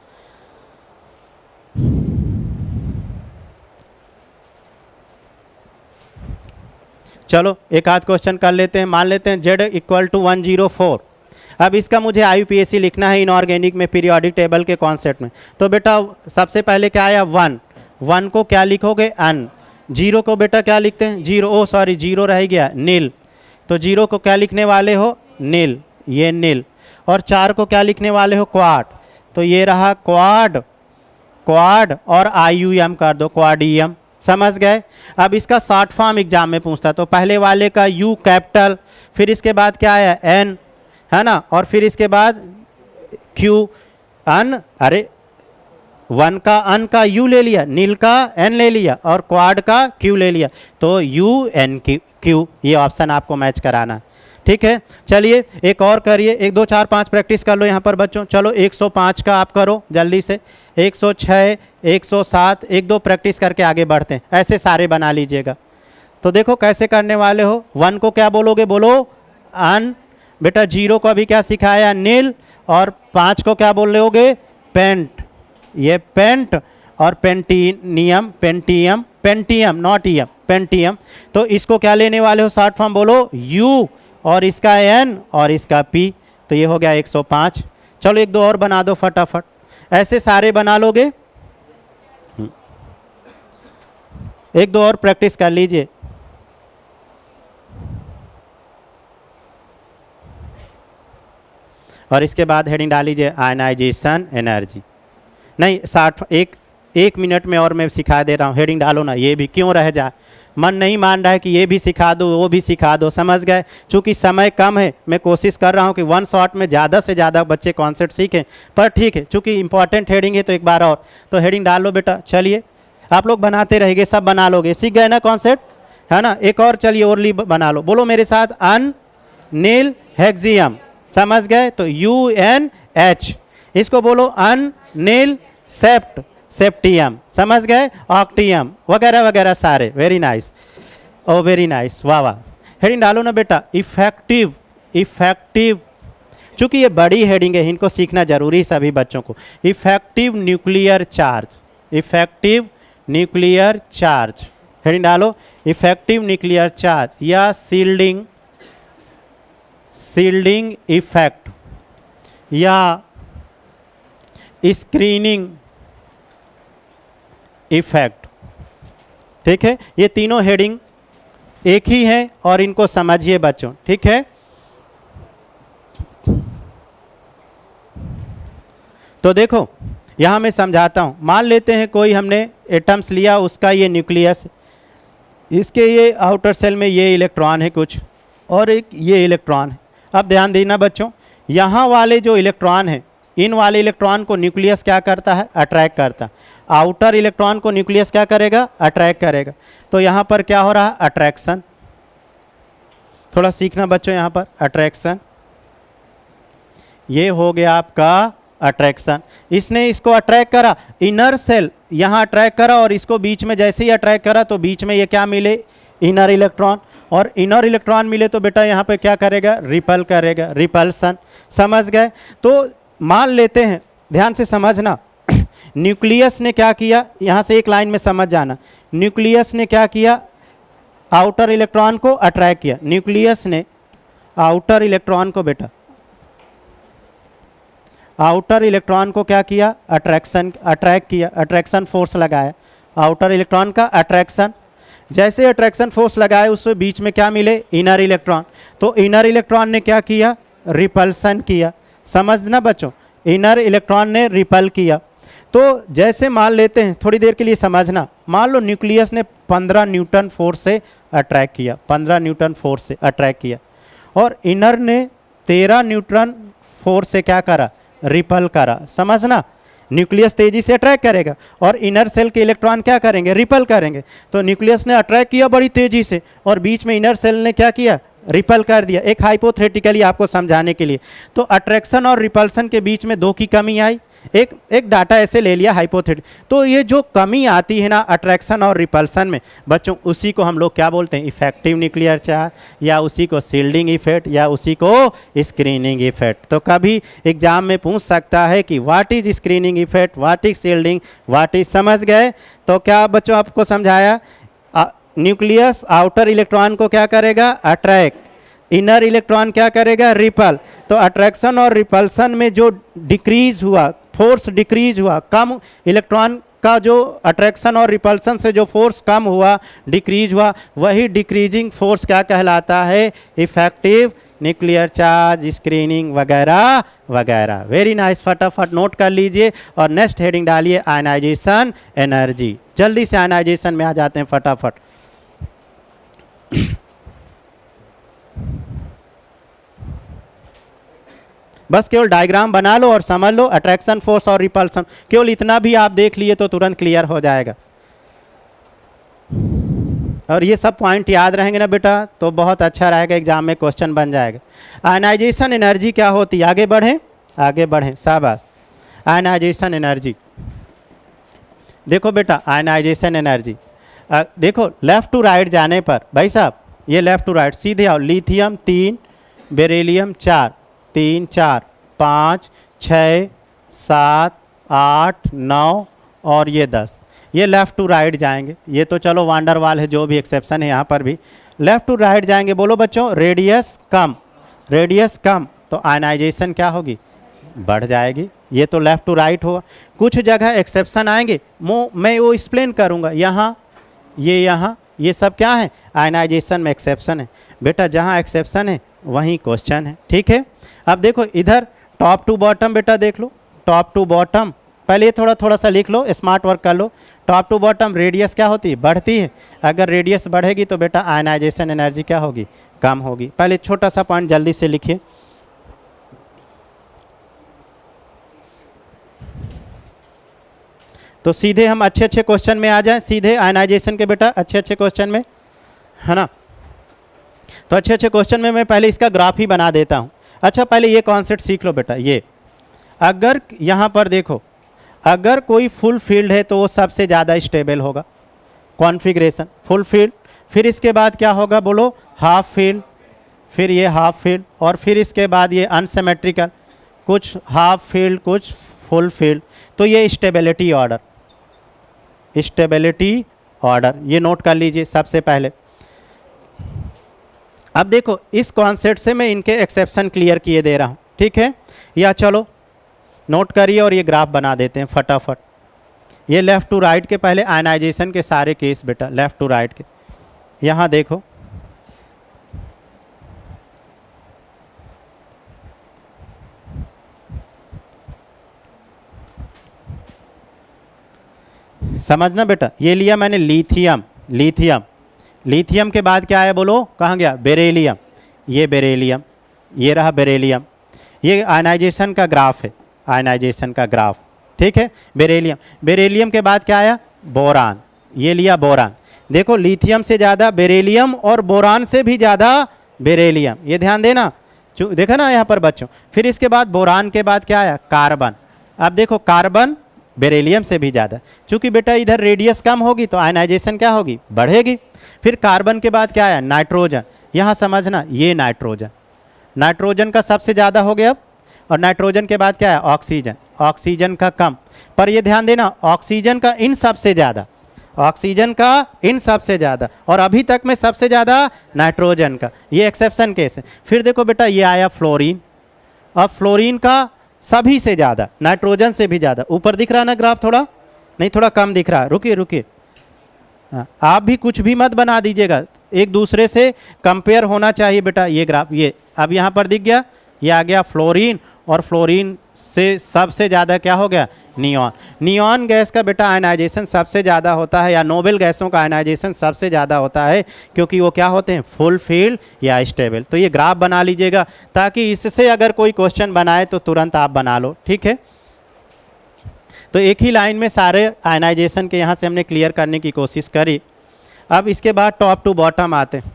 चलो एक आध क्वेश्चन कर लेते हैं। मान लेते हैं z इक्वल टू 104। अब इसका मुझे IUPAC लिखना है इनऑर्गेनिक में पीरियोडिक टेबल के कॉन्सेप्ट में। तो बेटा सबसे पहले क्या आया 1, 1 को क्या लिखोगे अन, 0 को बेटा क्या लिखते हैं 0, ओ सॉरी 0 रह गया नील, तो 0 को क्या लिखने वाले हो नील, ये नील, और 4 को क्या लिखने वाले हो क्वाड, तो ये रहा क्वाड, क्वाड और IUM कर दो क्वाडियम, समझ गए। अब इसका शॉर्ट फॉर्म एग्जाम में पूछता, तो पहले वाले का U कैपिटल, फिर इसके बाद क्या आया N, है ना, और फिर इसके बाद Q अन, अरे 1 का अन का U ले लिया, नील का N ले लिया, और क्वाड का Q ले लिया, तो UNQ, ये ऑप्शन आपको मैच कराना, ठीक है। चलिए एक और करिए, 1 2 4 5 प्रैक्टिस कर लो यहाँ पर बच्चों। चलो 105 का आप करो जल्दी से, 106, 107, 1 2 प्रैक्टिस करके आगे बढ़ते हैं, ऐसे सारे बना लीजिएगा। तो देखो कैसे करने वाले हो। 1 को क्या बोलोगे, बोलो अन, बेटा 0 को अभी क्या सिखाया नील, और 5 को क्या बोलोगे पेंट, ये पेंट, और पेंटीनियम, पेंटियम, पेंटियम नॉट ईएम, पेंटियम, तो इसको क्या लेने वाले हो शॉर्ट फॉर्म बोलो U, और इसका N और इसका P, तो ये हो गया 105। चलो 1 2 और बना दो फटाफट, ऐसे सारे बना लोगे। 1 2 और प्रैक्टिस कर लीजिए। और इसके बाद हेडिंग डाल लीजिए आयनाइजेशन एनर्जी। नहीं 60, एक मिनट में और मैं सिखा दे रहा हूँ, हेडिंग डालो ना, ये भी क्यों रह जाए, मन नहीं मान रहा है कि ये भी सिखा दो वो भी सिखा दो, समझ गए। चूँकि समय कम है, मैं कोशिश कर रहा हूँ कि 1 शॉट में ज़्यादा से ज़्यादा बच्चे कॉन्सेप्ट सीखें, पर ठीक है चूँकि इंपॉर्टेंट हेडिंग है तो एक बार और, तो हेडिंग डाल लो बेटा। चलिए आप लोग बनाते रहेंगे, सब बना लोगे, सीख गए ना कॉन्सेप्ट, है ना। एक और चलिए ओरली बना लो, बोलो मेरे साथ अन नील हेक्सियम, समझ गए, तो UNH, इसको बोलो अन नील सेप्ट, सेप्टियम, समझ गए, ऑक्टियम वगैरह वगैरह सारे, वेरी नाइस, ओ वेरी नाइस, वाह वाह। हेडिंग डालो ना बेटा, इफेक्टिव, इफेक्टिव, चूँकि ये बड़ी हेडिंग है इनको सीखना जरूरी है सभी बच्चों को। Effective nuclear charge, effective nuclear charge, heading डालो इफेक्टिव न्यूक्लियर चार्ज, या शील्डिंग, शील्डिंग इफेक्ट, या स्क्रीनिंग इफेक्ट, ठीक है। ये तीनों हेडिंग एक ही है और इनको समझिए बच्चों, ठीक है। तो देखो यहां मैं समझाता हूं, मान लेते हैं कोई हमने एटम्स लिया, उसका ये न्यूक्लियस, इसके ये आउटर सेल में ये इलेक्ट्रॉन है कुछ, और एक ये इलेक्ट्रॉन है। अब ध्यान देना बच्चों, यहाँ वाले जो इलेक्ट्रॉन है, इन वाले इलेक्ट्रॉन को न्यूक्लियस क्या करता है, अट्रैक्ट करता है, आउटर इलेक्ट्रॉन को न्यूक्लियस क्या करेगा, अट्रैक्ट करेगा। तो यहाँ पर क्या हो रहा है, अट्रैक्शन, थोड़ा सीखना बच्चों यहाँ पर, अट्रैक्शन, ये हो गया आपका अट्रैक्शन। इसने इसको अट्रैक्ट करा, इनर सेल यहाँ अट्रैक्ट करा, और इसको बीच में जैसे ही अट्रैक्ट करा तो बीच में ये क्या मिले, इनर इलेक्ट्रॉन, और इनर इलेक्ट्रॉन मिले तो बेटा यहाँ पे क्या करेगा, रिपल करेगा, रिपल्सन, समझ गए। तो मान लेते हैं, ध्यान से समझना, न्यूक्लियस ने क्या किया, यहाँ से एक लाइन में समझ जाना, न्यूक्लियस ने क्या किया, आउटर इलेक्ट्रॉन को अट्रैक्ट किया, न्यूक्लियस ने आउटर इलेक्ट्रॉन को बेटा, आउटर इलेक्ट्रॉन को क्या किया, अट्रैक्शन, अट्रैक्ट किया, अट्रैक्शन फोर्स लगाया, आउटर इलेक्ट्रॉन का अट्रैक्शन, जैसे अट्रैक्शन फोर्स लगाए उससे बीच में क्या मिले, इनर इलेक्ट्रॉन, तो इनर इलेक्ट्रॉन ने क्या किया, रिपल्सन किया, समझना बच्चों, इनर इलेक्ट्रॉन ने रिपल किया। तो जैसे मान लेते हैं, थोड़ी देर के लिए समझना, मान लो न्यूक्लियस ने 15 न्यूटन फोर्स से अट्रैक्ट किया, 15 न्यूटन फोर्स से अट्रैक्ट किया, और इनर ने 13 न्यूटन फोर्स से क्या करा, रिपल करा, समझना। न्यूक्लियस तेजी से अट्रैक्ट करेगा और इनर सेल के इलेक्ट्रॉन क्या करेंगे, रिपल करेंगे। तो न्यूक्लियस ने अट्रैक्ट किया बड़ी तेजी से और बीच में इनर सेल ने क्या किया, रिपल कर दिया। एक हाइपोथेटिकली आपको समझाने के लिए, तो अट्रैक्शन और रिपल्सन के बीच में 2 की कमी आई। एक डाटा ऐसे ले लिया हाइपोथेटिक, तो ये जो कमी आती है ना अट्रैक्शन और रिपल्सन में बच्चों, उसी को हम लोग क्या बोलते हैं, इफेक्टिव न्यूक्लियर चार्ज, या उसी को शील्डिंग इफेक्ट, या उसी को स्क्रीनिंग इफेक्ट। तो कभी एग्जाम में पूछ सकता है कि what is screening effect, what is shielding, what is, समझ गए। तो क्या बच्चों आपको समझाया, न्यूक्लियस आउटर इलेक्ट्रॉन को क्या करेगा, अट्रैक्ट, इनर इलेक्ट्रॉन क्या करेगा, रिपल। तो अट्रैक्शन और रिपल्सन में जो डिक्रीज हुआ, फोर्स डिक्रीज हुआ, कम इलेक्ट्रॉन का जो अट्रैक्शन और रिपल्सन से जो फोर्स कम हुआ, डिक्रीज हुआ, वही डिक्रीजिंग फोर्स क्या कहलाता है, इफेक्टिव न्यूक्लियर चार्ज, स्क्रीनिंग वगैरह वगैरह। वेरी नाइस, फटाफट नोट कर लीजिए और नेक्स्ट हेडिंग डालिए आयनाइजेशन एनर्जी। जल्दी से आयनाइजेशन में आ जाते हैं फटाफट। बस केवल डायग्राम बना लो और समझ लो अट्रैक्शन फोर्स और रिपल्सन, केवल इतना भी आप देख लिए तो तुरंत क्लियर हो जाएगा। और ये सब पॉइंट याद रहेंगे ना बेटा तो बहुत अच्छा रहेगा, एग्जाम में क्वेश्चन बन जाएगा। आयनाइजेशन एनर्जी क्या होती है, आगे बढ़ें, आगे बढ़ें, शाबाश। आयनाइजेशन एनर्जी देखो बेटा, आयनाइजेशन एनर्जी देखो, लेफ्ट टू राइट जाने पर भाई साहब, ये लेफ्ट टू राइट सीधे आओ, लिथियम 3, बेरिलियम 4, 3 4 5 6 7 8 9 और ये 10, ये लेफ़्ट टू राइट जाएंगे। ये तो चलो वांडरवाल है, जो भी एक्सेप्शन है यहाँ पर भी लेफ़्ट टू राइट जाएंगे। बोलो बच्चों, रेडियस कम, रेडियस कम तो आयनाइजेशन क्या होगी, बढ़ जाएगी। ये तो लेफ़्ट टू राइट होगा। कुछ जगह एक्सेप्शन आएंगे, मैं वो एक्सप्लेन करूँगा। यहाँ ये सब क्या है, आयनाइजेशन में एक्सेप्शन है बेटा। जहाँ एक्सेप्शन है वहीं क्वेश्चन है, ठीक है। अब देखो इधर टॉप टू बॉटम बेटा देख लो, टॉप टू बॉटम, पहले थोड़ा सा लिख लो, स्मार्ट वर्क कर लो। टॉप टू बॉटम रेडियस क्या होती है, बढ़ती है। अगर रेडियस बढ़ेगी तो बेटा आयनाइजेशन एनर्जी क्या होगी, कम होगी। पहले छोटा सा पॉइंट जल्दी से लिखिए। तो सीधे हम अच्छे क्वेश्चन में आ जाएं, सीधे आयनाइजेशन के बेटा अच्छे क्वेश्चन में, है ना। तो अच्छे क्वेश्चन में मैं पहले इसका ग्राफ ही बना देता हूँ। अच्छा पहले ये कॉन्सेप्ट सीख लो बेटा। ये अगर यहाँ पर देखो, अगर कोई फुल फील्ड है तो वो सबसे ज़्यादा स्टेबल होगा, कॉन्फ़िगरेशन फुल फील्ड। फिर इसके बाद क्या होगा बोलो, हाफ फील्ड, फिर ये हाफ फील्ड, और फिर इसके बाद ये अनसिमेट्रिकल, कुछ हाफ फील्ड कुछ फुल फील्ड। तो ये स्टेबिलिटी ऑर्डर, स्टेबिलिटी ऑर्डर ये नोट कर लीजिए सबसे पहले। अब देखो इस कॉन्सेप्ट से मैं इनके एक्सेप्शन क्लियर किए दे रहा हूँ, ठीक है। या चलो नोट करिए और ये ग्राफ बना देते हैं फटाफट। ये लेफ़्ट टू राइट के पहले आयनाइजेशन के सारे केस बेटा, लेफ़्ट टू राइट के। यहाँ देखो समझना बेटा, ये लिया मैंने लिथियम, लिथियम के बाद क्या है बोलो, कहाँ गया, बेरिलियम, ये बेरिलियम, ये रहा बेरिलियम। ये आयनाइजेशन का ग्राफ है, आयनाइजेशन का ग्राफ, ठीक है। बेरिलियम के बाद क्या आया, बोरान, ये लिया बोरान। देखो लिथियम से ज़्यादा बेरिलियम और बोरान से भी ज़्यादा बेरिलियम, ये ध्यान देना, देखा ना यहाँ पर बच्चों। फिर इसके बाद बोरान के बाद क्या आया, कार्बन। अब देखो कार्बन बेरिलियम से भी ज़्यादा, चूँकि बेटा इधर रेडियस कम होगी तो आयनाइजेशन क्या होगी, बढ़ेगी। फिर कार्बन के बाद क्या आया, नाइट्रोजन। यहाँ समझना, ये नाइट्रोजन, नाइट्रोजन का सबसे ज़्यादा हो गया अब। और नाइट्रोजन के बाद क्या है, ऑक्सीजन, ऑक्सीजन का कम। पर ये ध्यान देना, ऑक्सीजन का इन सबसे ज़्यादा, ऑक्सीजन का इन सबसे ज़्यादा, और अभी तक में सबसे ज़्यादा नाइट्रोजन का, ये एक्सेप्शन केस है। फिर देखो बेटा ये आया फ्लोरीन, और फ्लोरीन का सभी से ज़्यादा, नाइट्रोजन से भी ज़्यादा। ऊपर दिख रहा ना ग्राफ, थोड़ा नहीं थोड़ा कम दिख रहा, रुकिए हाँ, आप भी कुछ भी मत बना दीजिएगा, एक दूसरे से कंपेयर होना चाहिए बेटा। ये ग्राफ, ये अब यहाँ पर दिख गया, ये आ गया फ्लोरीन, और फ्लोरीन से सबसे ज़्यादा क्या हो गया, नियॉन। नियॉन गैस का बेटा आयनाइजेशन सबसे ज़्यादा होता है, या नोबेल गैसों का आयनाइजेशन सबसे ज़्यादा होता है, क्योंकि वो क्या होते हैं, फुल फील्ड या स्टेबल। तो ये ग्राफ बना लीजिएगा, ताकि इससे अगर कोई क्वेश्चन बनाए तो तुरंत आप बना लो, ठीक है। तो एक ही लाइन में सारे आयनाइजेशन के यहाँ से हमने क्लियर करने की कोशिश करी। अब इसके बाद टॉप टू बॉटम आते हैं।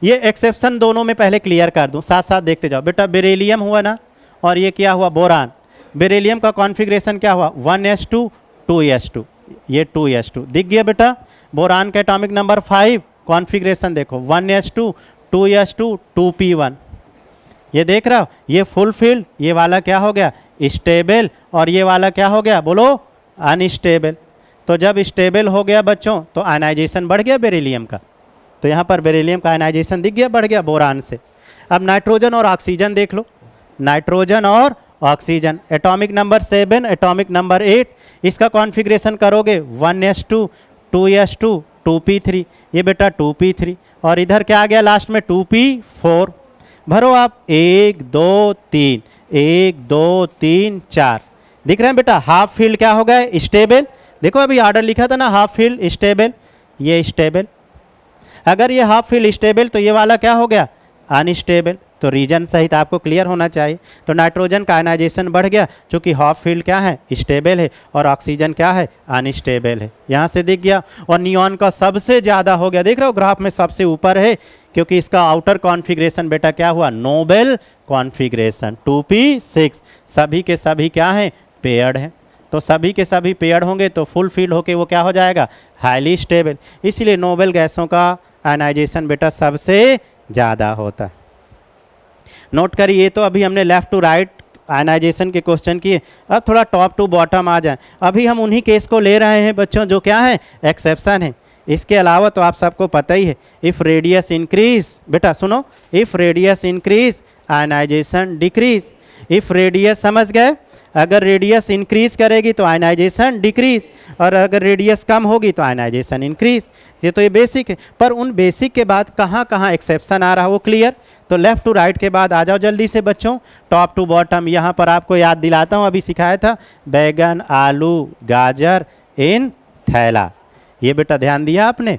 ये एक्सेप्शन दोनों में पहले क्लियर कर दूं, साथ साथ देखते जाओ। बेटा बेरिलियम हुआ ना, और ये क्या हुआ, बोरान। बेरिलियम का कॉन्फ़िगरेशन क्या हुआ, 1s2 2s2, ये 2s2 दिख गया बेटा। बोरान का एटॉमिक नंबर 5, कॉन्फ़िगरेशन देखो 1s2 2s2 2p1, ये देख रहा हो, ये फुल फील्ड, ये वाला क्या हो गया, स्टेबल, और ये वाला क्या हो गया, बोलो अनस्टेबल। तो जब स्टेबल हो गया बच्चों तो आयनाइजेशन बढ़ गया बेरिलियम का, तो यहाँ पर बेरिलियम का आयनाइजेशन दिख गया, बढ़ गया बोरान से। अब नाइट्रोजन और ऑक्सीजन देख लो, नाइट्रोजन और oxygen, atomic number 7 atomic number 8, इसका कॉन्फ़िगरेशन करोगे 1s2 2s2 2p3, ये बेटा 2p3, और इधर क्या आ गया लास्ट में 2p4। भरो आप 1 2 3 1 2 3 4, दिख रहे हैं बेटा। हाफ फील्ड क्या हो गया, स्टेबल। देखो अभी ऑर्डर लिखा था ना, हाफ फील्ड स्टेबल, ये स्टेबल। अगर ये हाफ फील्ड स्टेबल तो ये वाला क्या हो गया, अनस्टेबल। तो रीजन सहित आपको क्लियर होना चाहिए। तो नाइट्रोजन का आयनाइजेशन बढ़ गया क्योंकि हाफ फील्ड क्या है, स्टेबल है, और ऑक्सीजन क्या है, अनस्टेबल है, यहाँ से दिख गया। और नियॉन का सबसे ज़्यादा हो गया, देख रहे हो ग्राफ में सबसे ऊपर है, क्योंकि इसका आउटर कॉन्फ़िगरेशन बेटा क्या हुआ, नोबेल कॉन्फ़िगरेशन 2p6। सभी के सभी क्या हैं, पेयर्ड हैं। तो सभी के सभी पेयर्ड होंगे तो फुल फील्ड होके वो क्या हो जाएगा, हाईली स्टेबल। इसलिए नोबेल गैसों का आयनाइजेशन बेटा सबसे ज़्यादा होता है। नोट करिए, ये तो अभी हमने लेफ़्ट टू राइट आयनाइजेशन के क्वेश्चन किए। अब थोड़ा टॉप टू बॉटम आ जाए। अभी हम उन्हीं केस को ले रहे हैं बच्चों जो क्या है, एक्सेप्शन है। इसके अलावा तो आप सबको पता ही है, इफ़ रेडियस इंक्रीज, बेटा सुनो, if radius increase ionisation decrease. If radius, समझ गए, अगर रेडियस इंक्रीज करेगी तो आयनाइजेशन डिक्रीज, और अगर रेडियस कम होगी तो आयनाइजेशन इंक्रीज। ये तो ये बेसिक है, पर उन बेसिक के बाद कहाँ कहाँ एक्सेप्शन आ रहा है वो क्लियर। तो लेफ़्ट टू राइट के बाद आ जाओ जल्दी से बच्चों, टॉप टू बॉटम। यहाँ पर आपको याद दिलाता हूँ, अभी सिखाया था, बैगन, आलू, गाजर इन थैला। ये बेटा ध्यान दिया आपने,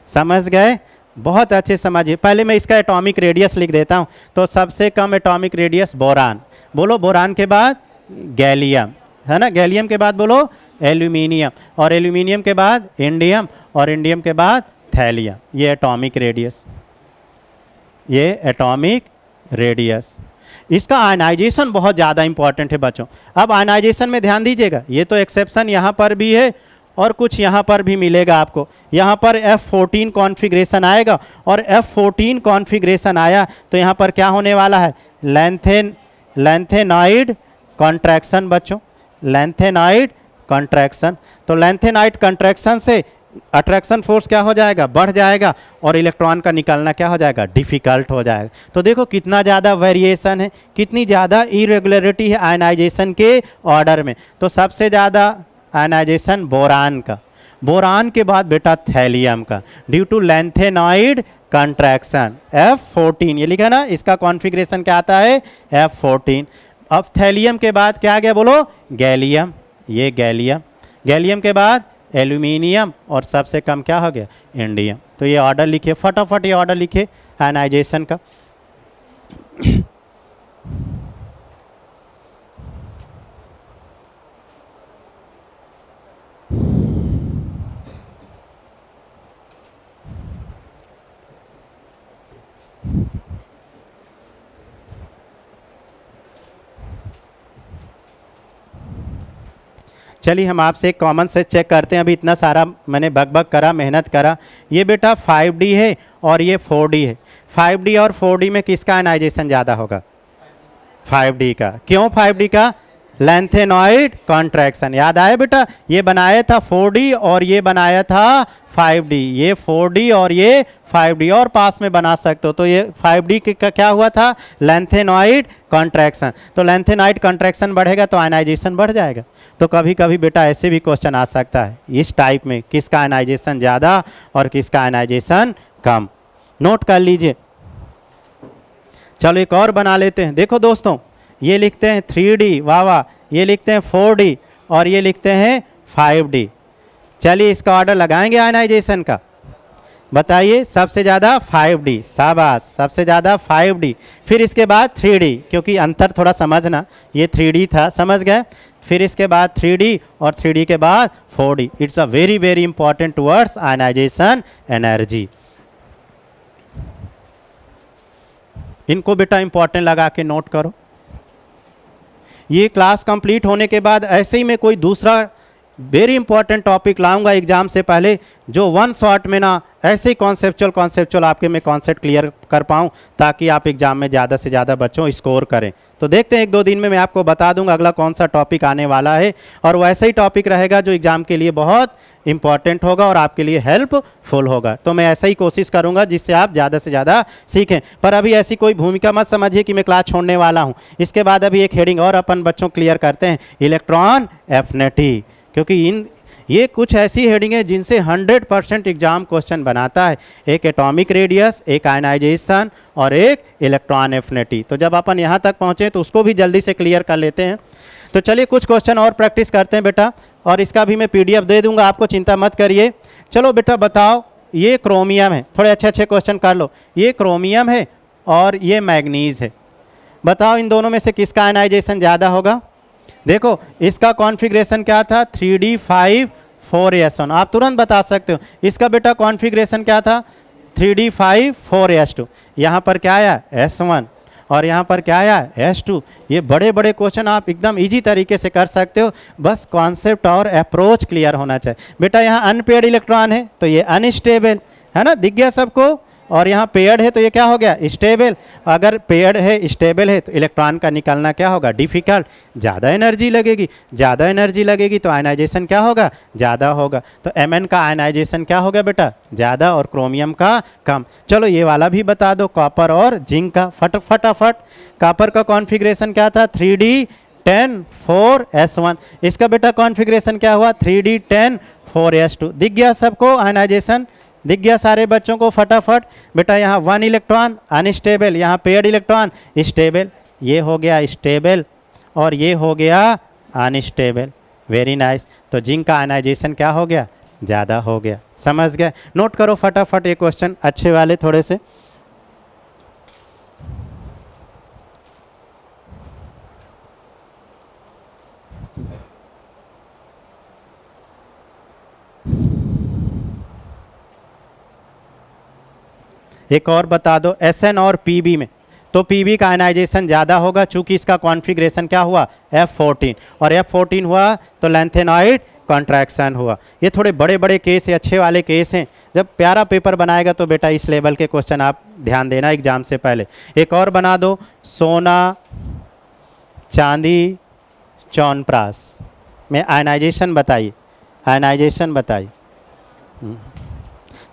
समझ गए, बहुत अच्छे समझिए। पहले मैं इसका एटॉमिक रेडियस लिख देता हूँ। तो सबसे कम एटॉमिक रेडियस बोरान, बोलो बोरान के बाद गैलियम, है ना, गैलियम के बाद बोलो एल्यूमिनियम, और एल्यूमिनियम के बाद इंडियम, और इंडियम के बाद थैलियम। ये एटॉमिक रेडियस, ये एटॉमिक रेडियस। इसका आयनाइजेशन बहुत ज़्यादा इंपॉर्टेंट है बच्चों। अब आयनाइजेशन में ध्यान दीजिएगा, ये तो एक्सेप्शन यहाँ पर भी है और कुछ यहाँ पर भी मिलेगा आपको। यहाँ पर F14 कॉन्फ़िगरेशन आएगा, और F14 कॉन्फ़िगरेशन आया तो यहाँ पर क्या होने वाला है, लैंथेनॉइड कॉन्ट्रैक्शन बच्चों, लैंथेनॉइड कॉन्ट्रैक्शन। तो लैंथेनॉइड कॉन्ट्रैक्शन से अट्रैक्शन फोर्स क्या हो जाएगा, बढ़ जाएगा, और इलेक्ट्रॉन का निकलना क्या हो जाएगा, डिफ़िकल्ट हो जाएगा। तो देखो कितना ज़्यादा वेरिएशन है, कितनी ज़्यादा इरेगुलरिटी है आयनाइजेशन के ऑर्डर में। तो सबसे ज़्यादा आयनाइजेशन बोरान का, बोरान के बाद बेटा थैलियम का, due to lanthanoid contraction F14, ये लिखा ना, इसका कॉन्फ़िगरेशन क्या आता है, F14। अब थैलियम के बाद क्या आ गया, बोलो गैलियम, ये गैलियम, गैलियम के बाद एल्यूमिनियम, और सबसे कम क्या हो गया, इंडियम। तो ये ऑर्डर लिखिए, फटाफट ये ऑर्डर लिखिए आयनाइजेशन का। चलिए हम आपसे एक कॉमन से चेक करते हैं। अभी इतना सारा मैंने बग करा, मेहनत करा। ये बेटा 5D है और ये 4D है। 5D और 4D में किसका आयनाइजेशन ज़्यादा होगा, 5D का। क्यों 5D का, लैंथेनॉइड कॉन्ट्रैक्शन। याद आया बेटा, ये बनाया था 4D और ये बनाया था 5D, ये 4D और ये 5D, और पास में बना सकते हो। तो ये 5D का क्या हुआ था, लैंथेनॉइड कॉन्ट्रैक्शन। तो लैंथेनॉइड कॉन्ट्रैक्शन बढ़ेगा तो आयनाइजेशन बढ़ जाएगा। तो कभी कभी बेटा ऐसे भी क्वेश्चन आ सकता है इस टाइप में, किसका आयनाइजेशन ज़्यादा और किसका आयनाइजेशन कम। नोट कर लीजिए। चलो एक और बना लेते हैं। देखो दोस्तों, ये लिखते हैं 3D, वाह वाह, ये लिखते हैं 4D, और ये लिखते हैं 5D। चलिए इसका ऑर्डर लगाएंगे आयनाइजेशन का। बताइए, सबसे ज़्यादा 5D, शाबाश, सबसे ज़्यादा 5D, फिर इसके बाद 3D, क्योंकि अंतर थोड़ा समझना, ये 3D था, समझ गए। फिर इसके बाद 3D और 3D के बाद 4D। It's a very very important towards ionisation energy. इनको बेटा इंपॉर्टेंट लगा के नोट करो। ये क्लास कंप्लीट होने के बाद ऐसे ही मैं कोई दूसरा वेरी इंपॉर्टेंट टॉपिक लाऊंगा एग्जाम से पहले, जो वन शॉट में ना ऐसे ही कॉन्सेप्चुअल आपके मैं कॉन्सेप्ट क्लियर कर पाऊँ, ताकि आप एग्जाम में ज़्यादा से ज़्यादा बच्चों स्कोर करें। तो देखते हैं 1-2 दिन में मैं आपको बता दूंगा अगला कौन सा टॉपिक आने वाला है, और वैसा ही टॉपिक रहेगा जो एग्जाम के लिए बहुत इंपॉर्टेंट होगा और आपके लिए हेल्पफुल होगा। तो मैं ऐसा ही कोशिश करूंगा जिससे आप ज़्यादा से ज़्यादा सीखें। पर अभी ऐसी कोई भूमिका मत समझिए कि मैं क्लास छोड़ने वाला हूँ। इसके बाद अभी एक हेडिंग और अपन बच्चों क्लियर करते हैं, इलेक्ट्रॉन एफिनिटी, क्योंकि ये कुछ ऐसी हेडिंग है जिनसे 100% एग्जाम क्वेश्चन बनाता है। एक एटॉमिक रेडियस, एक आयनाइजेशन और एक इलेक्ट्रॉन एफिनिटी। तो जब अपन यहाँ तक पहुँचे तो उसको भी जल्दी से क्लियर कर लेते हैं। तो चलिए कुछ क्वेश्चन और प्रैक्टिस करते हैं बेटा, और इसका भी मैं PDF दे दूंगा आपको, चिंता मत करिए। चलो बेटा बताओ, ये क्रोमियम है, थोड़े अच्छे क्वेश्चन कर लो। ये क्रोमियम है और ये मैग्नीज है, बताओ इन दोनों में से किसका आयनाइजेशन ज़्यादा होगा। देखो इसका कॉन्फ़िगरेशन क्या था, 3D5 4s1, आप तुरंत बता सकते हो। इसका बेटा कॉन्फ़िगरेशन क्या था, 3D5 4s2। यहाँ पर क्या आया, S1, और यहाँ पर क्या आया, S2। ये बड़े बड़े क्वेश्चन आप एकदम इजी तरीके से कर सकते हो, बस कॉन्सेप्ट और अप्रोच क्लियर होना चाहिए। बेटा यहाँ अनपेयर्ड इलेक्ट्रॉन है तो ये अनस्टेबल है ना, दिख गया सबको। और यहाँ पेयर्ड है तो ये क्या हो गया, स्टेबल। अगर पेयर्ड है, स्टेबल है, तो इलेक्ट्रॉन का निकलना क्या होगा, डिफिकल्ट। ज़्यादा एनर्जी लगेगी, ज़्यादा एनर्जी लगेगी तो आयनाइजेशन क्या होगा, ज़्यादा होगा। तो Mn का आयनाइजेशन क्या हो गया बेटा, ज़्यादा, और क्रोमियम का कम। चलो ये वाला भी बता दो, कॉपर और जिंक का फटाफट। कॉपर का कॉन्फ़िगरेशन क्या था, 3D10 4s1। इसका बेटा कॉन्फ़िगरेशन क्या हुआ, 3D10 4s2। दिख गया सबको आयनाइजेशन, दिख गया सारे बच्चों को फटाफट। बेटा यहाँ 1 इलेक्ट्रॉन अनस्टेबल, यहाँ पेयर्ड इलेक्ट्रॉन स्टेबल। ये हो गया स्टेबल और ये हो गया अनस्टेबल। Very nice. तो जिंक का आयनाइजेशन क्या हो गया, ज़्यादा हो गया। समझ गए, नोट करो फटाफट ये क्वेश्चन अच्छे वाले थोड़े से। एक और बता दो, Sn और Pb में, तो Pb का आयनाइजेशन ज़्यादा होगा चूंकि इसका कॉन्फ़िगरेशन क्या हुआ, F14, और F14 हुआ तो लैंथेनॉइड कॉन्ट्रैक्शन हुआ। ये थोड़े बड़े बड़े केस हैं, अच्छे वाले केस हैं। जब प्यारा पेपर बनाएगा तो बेटा इस लेवल के क्वेश्चन आप ध्यान देना एग्जाम से पहले। एक और बना दो, सोना चांदी च्यवनप्राश में आयनाइजेशन बताइए, आयनाइजेशन बताइए।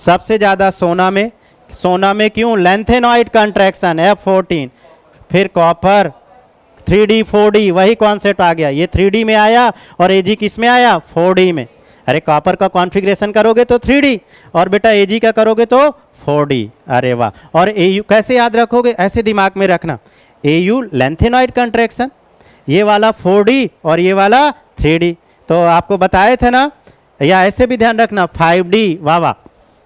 सबसे ज़्यादा सोना में क्यों, लैंथेनॉइड कॉन्ट्रैक्शन F14। फिर कॉपर 3D 4D, वही कॉन्सेप्ट आ गया। ये 3D में आया और Ag किस में आया, 4D में। अरे कॉपर का कॉन्फ़िगरेशन करोगे तो 3D, और बेटा Ag का करोगे तो 4D। अरे वाह। और Au कैसे याद रखोगे, ऐसे दिमाग में रखना, Au लैंथेनॉइड कॉन्ट्रैक्शन, ये वाला 4D और ये वाला 3D। तो आपको बताए थे ना, या ऐसे भी ध्यान रखना 5D, वाह वाह,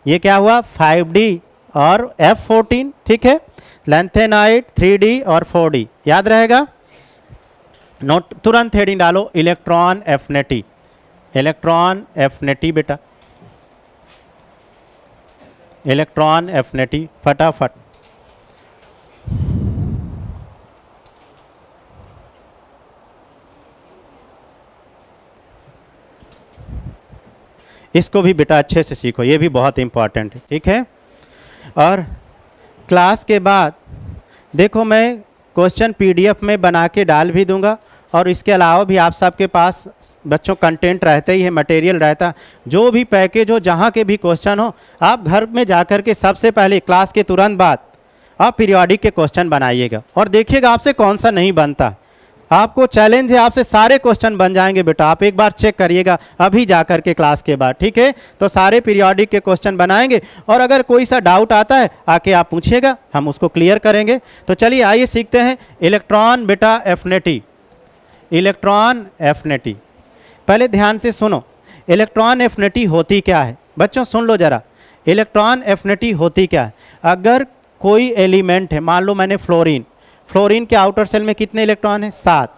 ये क्या हुआ 5D और F14, ठीक है। लैंथेनाइड 3D और 4D याद रहेगा। नोट तुरंत हेडिंग डालो, इलेक्ट्रॉन एफिनिटी, इलेक्ट्रॉन एफिनिटी बेटा, इलेक्ट्रॉन एफिनिटी फटाफट। इसको भी बेटा अच्छे से सीखो, ये भी बहुत इंपॉर्टेंट है, ठीक है। और क्लास के बाद देखो मैं क्वेश्चन PDF में बना के डाल भी दूंगा, और इसके अलावा भी आप सबके पास बच्चों कंटेंट रहते ही है, मटेरियल रहता। जो भी पैकेज हो, जहाँ के भी क्वेश्चन हो, आप घर में जाकर के सबसे पहले क्लास के तुरंत बाद आप पीरियोडिक के क्वेश्चन बनाइएगा और देखिएगा आपसे कौन सा नहीं बनता। आपको चैलेंज है, आपसे सारे क्वेश्चन बन जाएंगे बेटा। आप एक बार चेक करिएगा अभी जाकर के क्लास के बाद, ठीक है। तो सारे पीरियोडिक के क्वेश्चन बनाएंगे, और अगर कोई सा डाउट आता है आके आप पूछिएगा, हम उसको क्लियर करेंगे। तो चलिए आइए सीखते हैं इलेक्ट्रॉन बेटा एफिनिटी, इलेक्ट्रॉन एफिनिटी। पहले ध्यान से सुनो, इलेक्ट्रॉन एफिनिटी होती क्या है बच्चों, सुन लो जरा। इलेक्ट्रॉन एफिनिटी होती क्या है, अगर कोई एलिमेंट है, मान लो मैंने फ्लोरीन के आउटर सेल में कितने इलेक्ट्रॉन है, 7।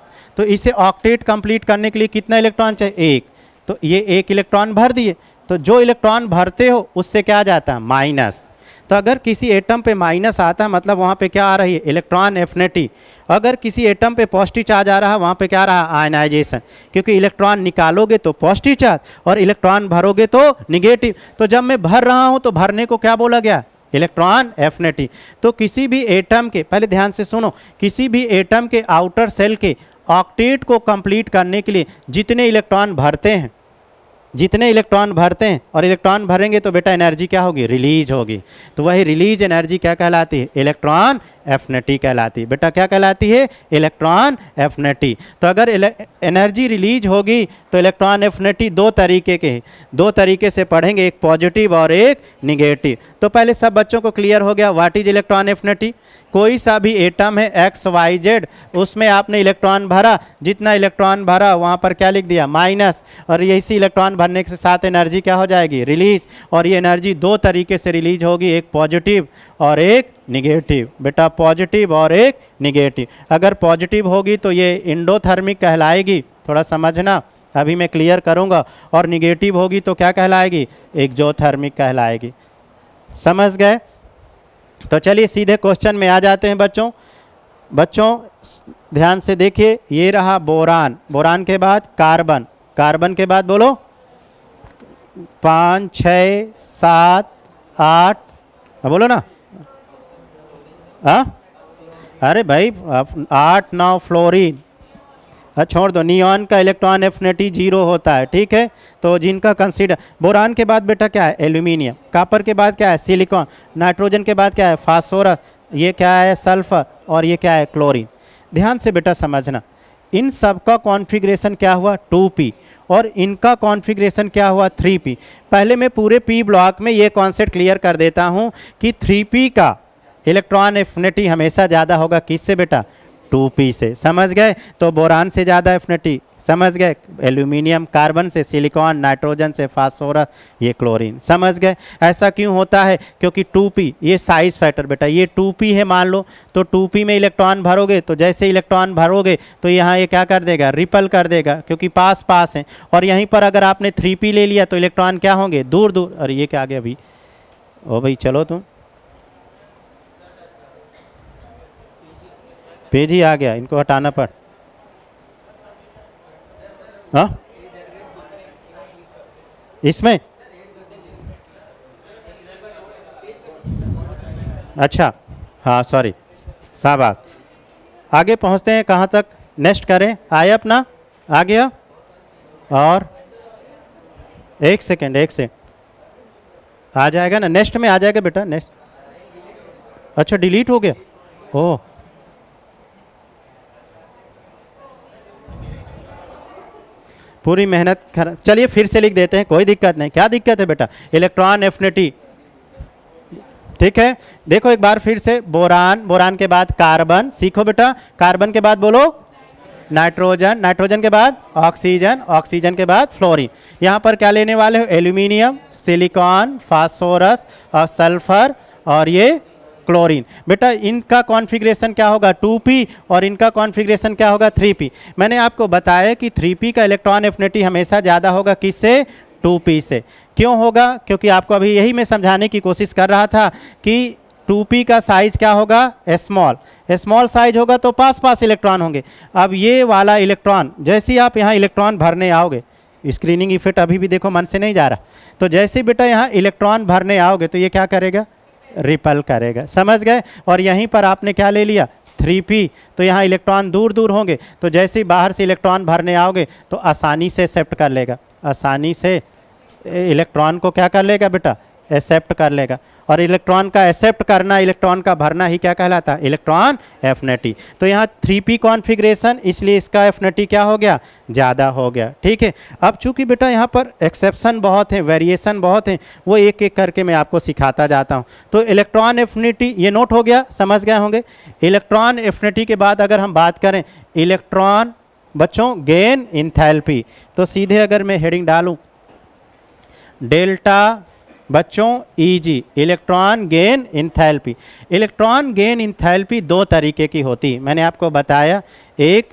तो इसे ऑक्टेट कंप्लीट करने के लिए कितना इलेक्ट्रॉन चाहिए? एक। तो ये एक इलेक्ट्रॉन भर दिए, तो जो इलेक्ट्रॉन भरते हो उससे क्या जाता है? माइनस। तो अगर किसी एटम पे माइनस आता है मतलब वहाँ पे क्या आ रही है? Electron affinity. अगर किसी एटम पे पॉजिटिव चार्ज आ रहा है वहाँ पे क्या रहा? आयनाइजेशन, क्योंकि इलेक्ट्रॉन निकालोगे तो पॉजिटिव चार्ज और इलेक्ट्रॉन भरोगे तो निगेटिव। तो जब मैं भर रहा हूँ तो भरने को क्या बोला गया? Electron affinity. तो किसी भी एटम के, पहले ध्यान से सुनो, किसी भी एटम के आउटर सेल के ऑक्टेट को कंप्लीट करने के लिए जितने इलेक्ट्रॉन भरते हैं, जितने इलेक्ट्रॉन भरते हैं और इलेक्ट्रॉन भरेंगे तो बेटा एनर्जी क्या होगी? रिलीज होगी। तो वही रिलीज एनर्जी क्या कहलाती है? इलेक्ट्रॉन एफिनिटी कहलाती है। बेटा क्या कहलाती है? Electron affinity. तो अगर एनर्जी रिलीज होगी तो इलेक्ट्रॉन एफिनिटी दो तरीके के हैं, दो तरीके से पढ़ेंगे, एक पॉजिटिव और एक निगेटिव। तो पहले सब बच्चों को क्लियर हो गया व्हाट इज इलेक्ट्रॉन एफिनिटी। कोई सा भी एटम है एक्स वाई जेड, उसमें आपने इलेक्ट्रॉन भरा, जितना इलेक्ट्रॉन भरा वहाँ पर क्या लिख दिया? माइनस। और इसी इलेक्ट्रॉन भरने के साथ एनर्जी क्या हो जाएगी? रिलीज। और ये एनर्जी दो तरीके से रिलीज होगी, एक पॉजिटिव और एक निगेटिव। बेटा पॉजिटिव और एक निगेटिव। अगर पॉजिटिव होगी तो ये इंडोथर्मिक कहलाएगी, थोड़ा समझना, अभी मैं क्लियर करूँगा। और निगेटिव होगी तो क्या कहलाएगी? एक्सोथर्मिक कहलाएगी। समझ गए? तो चलिए सीधे क्वेश्चन में आ जाते हैं बच्चों। बच्चों ध्यान से देखिए, ये रहा बोरान, बोरान के बाद कार्बन, कार्बन के बाद बोलो 5 6 7 8, बोलो ना। अरे भाई 8 9 फ्लोरीन। छोड़ दो, नियॉन का इलेक्ट्रॉन एफिनिटी 0 होता है, ठीक है। तो जिनका कंसीडर, बोरान के बाद बेटा क्या है? एल्यूमिनियम। कॉपर के बाद क्या है? सिलिकॉन। नाइट्रोजन के बाद क्या है? फास्फोरस। ये क्या है? सल्फर। और ये क्या है? क्लोरीन। ध्यान से बेटा समझना, इन सब का कॉन्फ़िगरेशन क्या हुआ? 2p। और इनका कॉन्फ़िगरेशन क्या हुआ? 3p। पहले मैं पूरे p ब्लॉक में ये कॉन्सेप्ट क्लियर कर देता हूँ कि 3p का इलेक्ट्रॉन एफिनिटी हमेशा ज़्यादा होगा किससे बेटा? 2p से। समझ गए? तो बोरान से ज़्यादा एफिनिटी, समझ गए? एल्यूमिनियम, कार्बन से सिलिकॉन, नाइट्रोजन से फास्फोरस, ये क्लोरीन। समझ गए? ऐसा क्यों होता है? क्योंकि 2p ये साइज फैक्टर बेटा, ये 2p है मान लो, तो 2p में इलेक्ट्रॉन भरोगे तो जैसे इलेक्ट्रॉन भरोगे तो यहाँ ये क्या कर देगा? रिपल कर देगा, क्योंकि पास पास है। और यहीं पर अगर आपने 3p ले लिया तो इलेक्ट्रॉन क्या होंगे? दूर दूर। और ये क्या आ गया अभी? ओ भाई चलो तुम, पेज ही आ गया, इनको हटाना पड़। हाँ इसमें अच्छा, हाँ सॉरी, शाबाश। आगे पहुंचते हैं, कहाँ तक नेक्स्ट करें? आया अपना? आ गया? और एक सेकेंड, एक सेकेंड, आ जाएगा ना? नेक्स्ट में आ जाएगा बेटा, नेक्स्ट। अच्छा डिलीट हो गया? ओह पूरी मेहनत कर, चलिए फिर से लिख देते हैं, कोई दिक्कत नहीं। क्या दिक्कत है बेटा? इलेक्ट्रॉन एफिनिटी, ठीक है। देखो एक बार फिर से, बोरान, बोरान के बाद कार्बन, सीखो बेटा। कार्बन के बाद बोलो नाइट्रोजन, नाइट्रोजन के बाद ऑक्सीजन, ऑक्सीजन के बाद फ्लोरीन। यहाँ पर क्या लेने वाले हो? एल्यूमिनियम, सिलिकॉन, फास्फोरस और सल्फर और ये क्लोरीन। बेटा इनका कॉन्फ़िगरेशन क्या होगा? 2p। और इनका कॉन्फ़िगरेशन क्या होगा? 3p। मैंने आपको बताया कि 3p का इलेक्ट्रॉन एफिनिटी हमेशा ज़्यादा होगा किससे? 2p से। क्यों होगा? क्योंकि आपको अभी यही मैं समझाने की कोशिश कर रहा था कि 2p का साइज क्या होगा? स्मॉल। स्मॉल साइज होगा तो पास पास इलेक्ट्रॉन होंगे। अब ये वाला इलेक्ट्रॉन, जैसे ही आप यहाँ इलेक्ट्रॉन भरने आओगे, स्क्रीनिंग इफेक्ट अभी भी देखो मन से नहीं जा रहा, तो जैसे बेटा यहाँ इलेक्ट्रॉन भरने आओगे तो ये क्या करेगा? रिपल करेगा। समझ गए? और यहीं पर आपने क्या ले लिया? 3p। तो यहाँ इलेक्ट्रॉन दूर दूर होंगे, तो जैसे ही बाहर से इलेक्ट्रॉन भरने आओगे तो आसानी से एक्सेप्ट कर लेगा, आसानी से इलेक्ट्रॉन को क्या कर लेगा बेटा? एक्सेप्ट कर लेगा। और इलेक्ट्रॉन का एक्सेप्ट करना, इलेक्ट्रॉन का भरना ही क्या कहलाता है? Electron affinity. तो यहाँ 3p कॉन्फ़िगरेशन, इसलिए इसका एफिनिटी क्या हो गया? ज़्यादा हो गया, ठीक है। अब चूंकि बेटा यहाँ पर एक्सेप्शन बहुत है, वेरिएशन बहुत है, वो एक एक करके मैं आपको सिखाता जाता हूँ। तो इलेक्ट्रॉन एफिनिटी ये नोट हो गया, समझ गए होंगे। इलेक्ट्रॉन एफिनिटी के बाद अगर हम बात करें इलेक्ट्रॉन बच्चों गेन इंथैल्पी, तो सीधे अगर मैं हेडिंग डालूँ डेल्टा बच्चों Eg, electron gain enthalpy. Electron gain enthalpy दो तरीके की होती है, मैंने आपको बताया। एक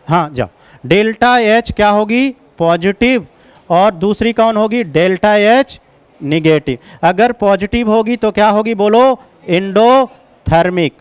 हाँ जाओ, डेल्टा एच क्या होगी, पॉजिटिव, और दूसरी कौन होगी, डेल्टा एच निगेटिव। अगर पॉजिटिव होगी तो क्या होगी बोलो, एंडोथर्मिक,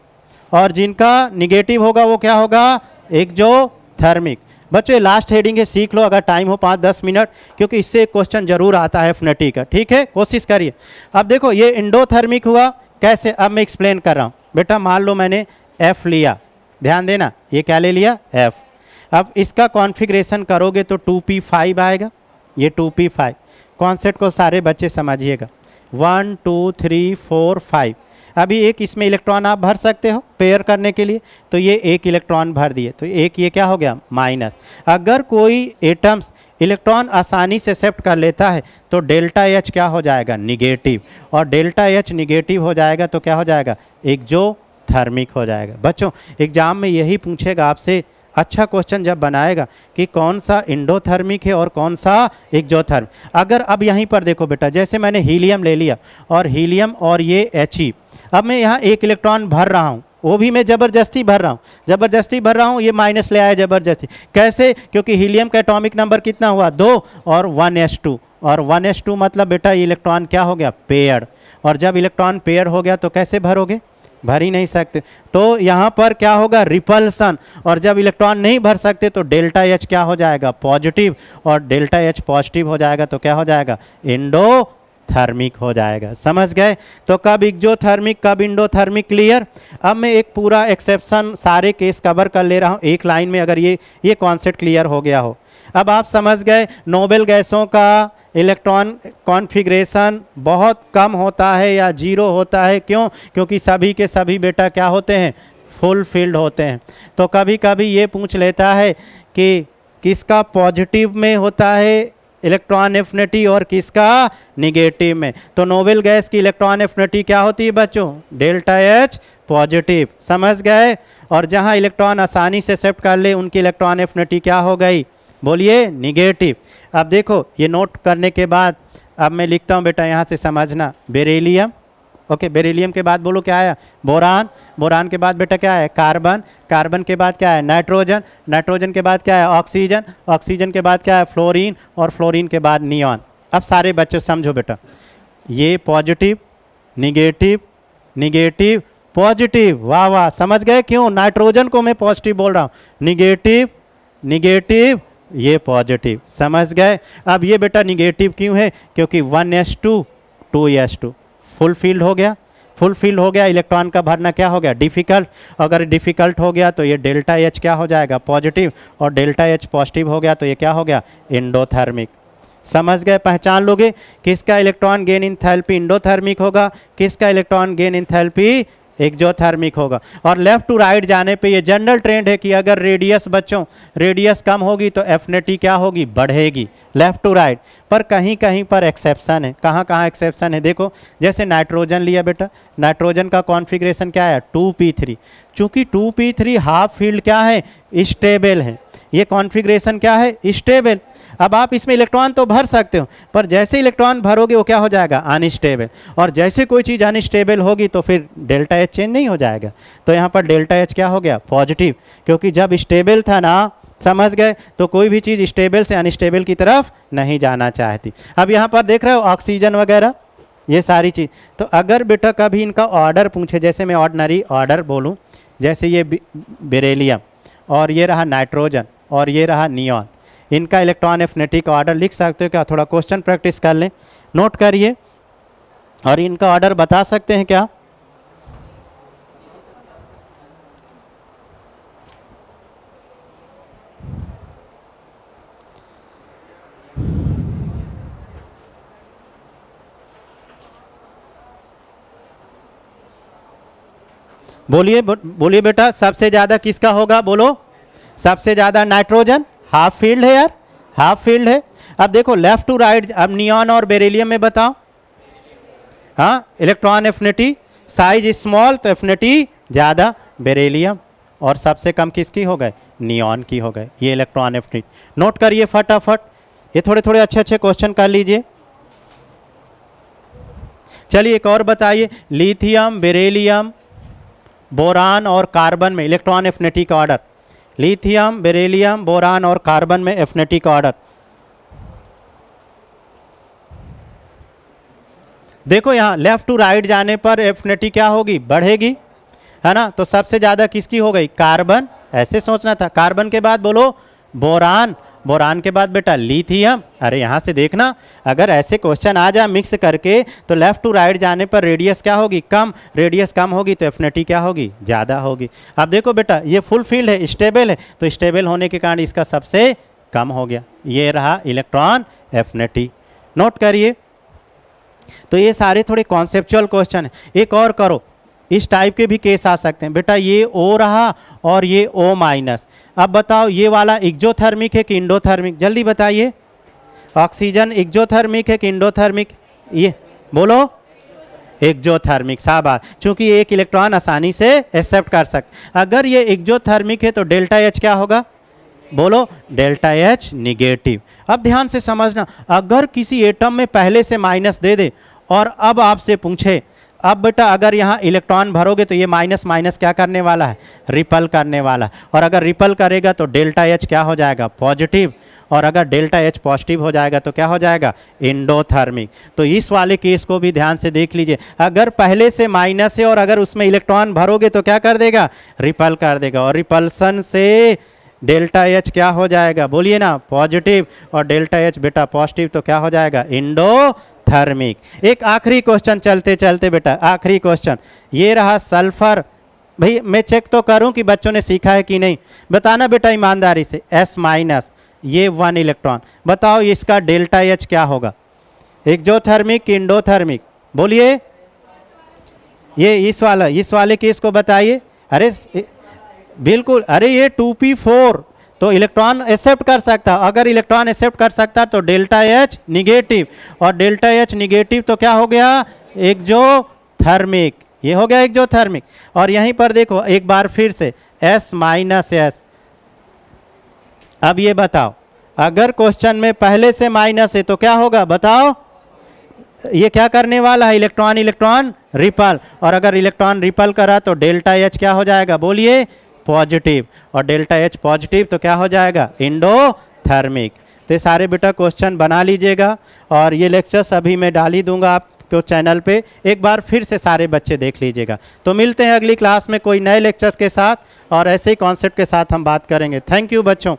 और जिनका निगेटिव होगा वो क्या होगा, एक्सोथर्मिक। बच्चों ये लास्ट हेडिंग है, सीख लो अगर टाइम हो 5-10 मिनट, क्योंकि इससे एक क्वेश्चन जरूर आता है एफएनटी का, ठीक है, कोशिश करिए। अब देखो ये एंडोथर्मिक हुआ कैसे, अब मैं एक्सप्लेन कर रहा हूँ। बेटा मान लो मैंने एफ लिया, ध्यान देना, ये क्या ले लिया, एफ। अब इसका कॉन्फ़िगरेशन करोगे तो 2p5 आएगा, ये 2p5। कॉन्सेप्ट को सारे बच्चे समझिएगा, 1 2 3 4 5। अभी एक इसमें इलेक्ट्रॉन आप भर सकते हो पेयर करने के लिए, तो ये एक इलेक्ट्रॉन भर दिए, तो एक ये क्या हो गया, माइनस। अगर कोई एटम्स इलेक्ट्रॉन आसानी से एक्सेप्ट कर लेता है तो डेल्टा एच क्या हो जाएगा, निगेटिव, और डेल्टा एच निगेटिव हो जाएगा तो क्या हो जाएगा, एक्सोथर्मिक हो जाएगा। बच्चों एग्जाम में यही पूछेगा आपसे, अच्छा क्वेश्चन जब बनाएगा कि कौन सा एंडोथर्मिक है और कौन सा एक्सोथर्मिक। अगर अब यहीं पर देखो बेटा, जैसे मैंने हीलियम ले लिया और हीलियम और ये He, अब मैं यहाँ एक इलेक्ट्रॉन भर रहा हूँ, वो भी मैं ज़बरदस्ती भर रहा हूँ, ज़बरदस्ती भर रहा हूँ, ये माइनस ले आया ज़बरदस्ती। कैसे, क्योंकि हीलियम का एटॉमिक नंबर कितना हुआ, 2, और 1s2, और 1s2 मतलब बेटा ये इलेक्ट्रॉन क्या हो गया, पेयर्ड। और जब इलेक्ट्रॉन पेयर्ड हो गया तो कैसे भरोगे, भर ही नहीं सकते, तो यहाँ पर क्या होगा, रिपल्सन। और जब इलेक्ट्रॉन नहीं भर सकते तो डेल्टा एच क्या हो जाएगा, पॉजिटिव, और डेल्टा एच पॉजिटिव हो जाएगा तो क्या हो जाएगा, एंडोथर्मिक हो जाएगा। समझ गए, तो कब एक्सोथर्मिक कब एंडोथर्मिक, क्लियर। अब मैं एक पूरा एक्सेप्शन सारे केस कवर कर ले रहा हूँ एक लाइन में, अगर ये कॉन्सेप्ट क्लियर हो गया हो। अब आप समझ गए नोबेल गैसों का इलेक्ट्रॉन कॉन्फ़िगरेशन बहुत कम होता है या जीरो होता है, क्यों, क्योंकि सभी के सभी बेटा क्या होते हैं, फुल फील्ड होते हैं। तो कभी कभी ये पूछ लेता है कि किसका पॉजिटिव में होता है इलेक्ट्रॉन एफिनिटी और किसका निगेटिव में। तो नोबेल गैस की इलेक्ट्रॉन एफिनिटी क्या होती है बच्चों, डेल्टा एच पॉजिटिव, समझ गए। और जहाँ इलेक्ट्रॉन आसानी से एक्सेप्ट कर ले उनकी इलेक्ट्रॉन एफिनिटी क्या हो गई, बोलिए, निगेटिव। अब देखो ये नोट करने के बाद अब मैं लिखता हूँ बेटा, यहाँ से समझना, बेरिलियम, ओके, बेरिलियम के बाद बोलो क्या आया, बोरान, बोरान के बाद बेटा क्या है, कार्बन, कार्बन के बाद क्या है, नाइट्रोजन, नाइट्रोजन के बाद क्या है, ऑक्सीजन, ऑक्सीजन के बाद क्या है, फ्लोरीन, और फ्लोरीन के बाद नियॉन। अब सारे बच्चे समझो बेटा, ये पॉजिटिव, निगेटिव, निगेटिव, पॉजिटिव, वाह वाह, समझ गए, क्यों, नाइट्रोजन को मैं पॉजिटिव बोल रहा हूँ, निगेटिव, निगेटिव, ये पॉजिटिव, समझ गए। अब ये बेटा निगेटिव क्यों है, क्योंकि 1s2 2s2 फुल फील्ड हो गया, फुल फील्ड हो गया, इलेक्ट्रॉन का भरना क्या हो गया, डिफ़िकल्ट। अगर डिफ़िकल्ट हो गया तो ये डेल्टा एच क्या हो जाएगा, पॉजिटिव, और डेल्टा एच पॉजिटिव हो गया तो ये क्या हो गया, एंडोथर्मिक। समझ गए, पहचान लोगे किसका इलेक्ट्रॉन गेन इंथैल्पी एंडोथर्मिक होगा, किसका इलेक्ट्रॉन गेन इंथैल्पी एक्सोथर्मिक होगा। और लेफ्ट टू राइट जाने पे ये जनरल ट्रेंड है कि अगर रेडियस बच्चों, रेडियस कम होगी तो एफिनिटी क्या होगी, बढ़ेगी, लेफ्ट टू राइट। पर कहीं कहीं पर एक्सेप्शन है, कहाँ कहाँ एक्सेप्शन है, देखो जैसे नाइट्रोजन लिया बेटा, नाइट्रोजन का कॉन्फ़िगरेशन क्या है, 2p3, चूँकि 2p3 हाफ फील्ड क्या है, स्टेबल है, ये कॉन्फ़िगरेशन क्या है, स्टेबल। अब आप इसमें इलेक्ट्रॉन तो भर सकते हो, पर जैसे इलेक्ट्रॉन भरोगे वो क्या हो जाएगा, अनस्टेबल, और जैसे कोई चीज़ अनस्टेबल होगी तो फिर डेल्टा एच चेंज नहीं हो जाएगा। तो यहाँ पर डेल्टा एच क्या हो गया, पॉजिटिव, क्योंकि जब स्टेबल था ना, समझ गए, तो कोई भी चीज़ स्टेबल से अनस्टेबल की तरफ नहीं जाना चाहती। अब यहाँ पर देख रहे हो ऑक्सीजन वगैरह, ये सारी चीज़। तो अगर बेटा कभी इनका ऑर्डर पूछे, जैसे मैं ऑर्डनरी ऑर्डर बोलूँ, जैसे ये बेरिलियम, और ये रहा नाइट्रोजन, और ये रहा नियॉन, इनका इलेक्ट्रॉन एफिनिटी का ऑर्डर लिख सकते हो क्या, थोड़ा क्वेश्चन प्रैक्टिस कर लें, नोट करिए, और इनका ऑर्डर बता सकते हैं क्या, बोलिए बोलिए बेटा, सबसे ज़्यादा किसका होगा, बोलो, सबसे ज़्यादा नाइट्रोजन, हाफ फील्ड है यार, हाफ फील्ड है। अब देखो लेफ्ट टू राइट, अब नियॉन और बेरिलियम में बताओ, हाँ, इलेक्ट्रॉन एफिनिटी, साइज स्मॉल तो एफिनिटी ज़्यादा, बेरिलियम, और सबसे कम किसकी हो गए, नियॉन की हो गए, ये इलेक्ट्रॉन एफिनिटी। नोट करिए फटाफट, ये थोड़े थोड़े अच्छे अच्छे क्वेश्चन कर लीजिए। चलिए एक और बताइए, लिथियम, बेरिलियम, बोरान और कार्बन में इलेक्ट्रॉन एफिनिटी का ऑर्डर, लिथियम, बेरिलियम, बोरान और कार्बन में एफिनिटी ऑर्डर। देखो यहाँ लेफ्ट टू राइट जाने पर एफिनिटी क्या होगी, बढ़ेगी, है ना। तो सबसे ज़्यादा किसकी हो गई, कार्बन, ऐसे सोचना था। कार्बन के बाद बोलो बोरान, बोरान के बाद बेटा लिथियम। अरे यहाँ से देखना, अगर ऐसे क्वेश्चन आ जाए मिक्स करके तो लेफ्ट टू राइट जाने पर रेडियस क्या होगी, कम, रेडियस कम होगी तो एफिनिटी क्या होगी, ज़्यादा होगी। अब देखो बेटा ये फुल फील्ड है, स्टेबल है, तो स्टेबल होने के कारण इसका सबसे कम हो गया। ये रहा इलेक्ट्रॉन एफिनिटी, नोट करिए। तो ये सारे थोड़े कॉन्सेप्चुअल क्वेश्चन है। एक और करो, इस टाइप के भी केस आ सकते हैं। बेटा ये O रहा और ये O माइनस। अब बताओ ये वाला एक्जोथर्मिक है कि इंडोथर्मिक, जल्दी बताइए। ऑक्सीजन एक्जोथर्मिक है कि इंडोथर्मिक, ये बोलो एक्जोथर्मिक, शाबाश, क्योंकि एक इलेक्ट्रॉन आसानी से एक्सेप्ट कर सकते। अगर ये एक्जोथर्मिक है तो डेल्टा H क्या होगा, बोलो डेल्टा H निगेटिव। अब ध्यान से समझना, अगर किसी एटम में पहले से माइनस दे दे और अब आपसे पूछे, अब बेटा अगर यहाँ इलेक्ट्रॉन भरोगे तो ये माइनस माइनस क्या करने वाला है, रिपल करने वाला है। और अगर रिपल करेगा तो डेल्टा H क्या हो जाएगा, पॉजिटिव। और अगर डेल्टा H पॉजिटिव हो जाएगा तो क्या हो जाएगा, इंडोथर्मिक। तो इस वाले केस को भी ध्यान से देख लीजिए। अगर पहले से माइनस है और अगर उसमें इलेक्ट्रॉन भरोगे तो क्या कर देगा, रिपल कर देगा। और रिपल्सन से डेल्टा H क्या हो जाएगा, बोलिए ना, पॉजिटिव। और डेल्टा H बेटा पॉजिटिव तो क्या हो जाएगा, इंडोथर्मिक। एक आखिरी क्वेश्चन चलते चलते बेटा, आखिरी क्वेश्चन ये रहा सल्फर। भाई मैं चेक तो करूं कि बच्चों ने सीखा है कि नहीं, बताना बेटा ईमानदारी से। S माइनस, ये 1 इलेक्ट्रॉन, बताओ इसका डेल्टा H क्या होगा, एक्जोथर्मिक कि इंडोथर्मिक, बोलिए। ये इस वाले केस को बताइए। अरे बिल्कुल, अरे ये 2p4 तो इलेक्ट्रॉन एक्सेप्ट कर सकता। अगर इलेक्ट्रॉन एक्सेप्ट कर सकता तो डेल्टा H निगेटिव, और डेल्टा H निगेटिव तो क्या हो गया, एक्जोथर्मिक, ये हो गया एक्जोथर्मिक। और यहीं पर देखो एक बार फिर से S माइनस S। अब ये बताओ, अगर क्वेश्चन में पहले से माइनस है तो क्या होगा, बताओ। ये क्या करने वाला है, इलेक्ट्रॉन इलेक्ट्रॉन रिपल। और अगर इलेक्ट्रॉन रिपल करा तो डेल्टा H क्या हो जाएगा, बोलिए पॉजिटिव। और डेल्टा H पॉजिटिव तो क्या हो जाएगा, इंडोथर्मिक। तो ये सारे बेटा क्वेश्चन बना लीजिएगा और ये लेक्चर्स अभी मैं डाल ही दूंगा आपको चैनल पे, एक बार फिर से सारे बच्चे देख लीजिएगा। तो मिलते हैं अगली क्लास में कोई नए लेक्चर्स के साथ और ऐसे ही कॉन्सेप्ट के साथ हम बात करेंगे। थैंक यू बच्चों।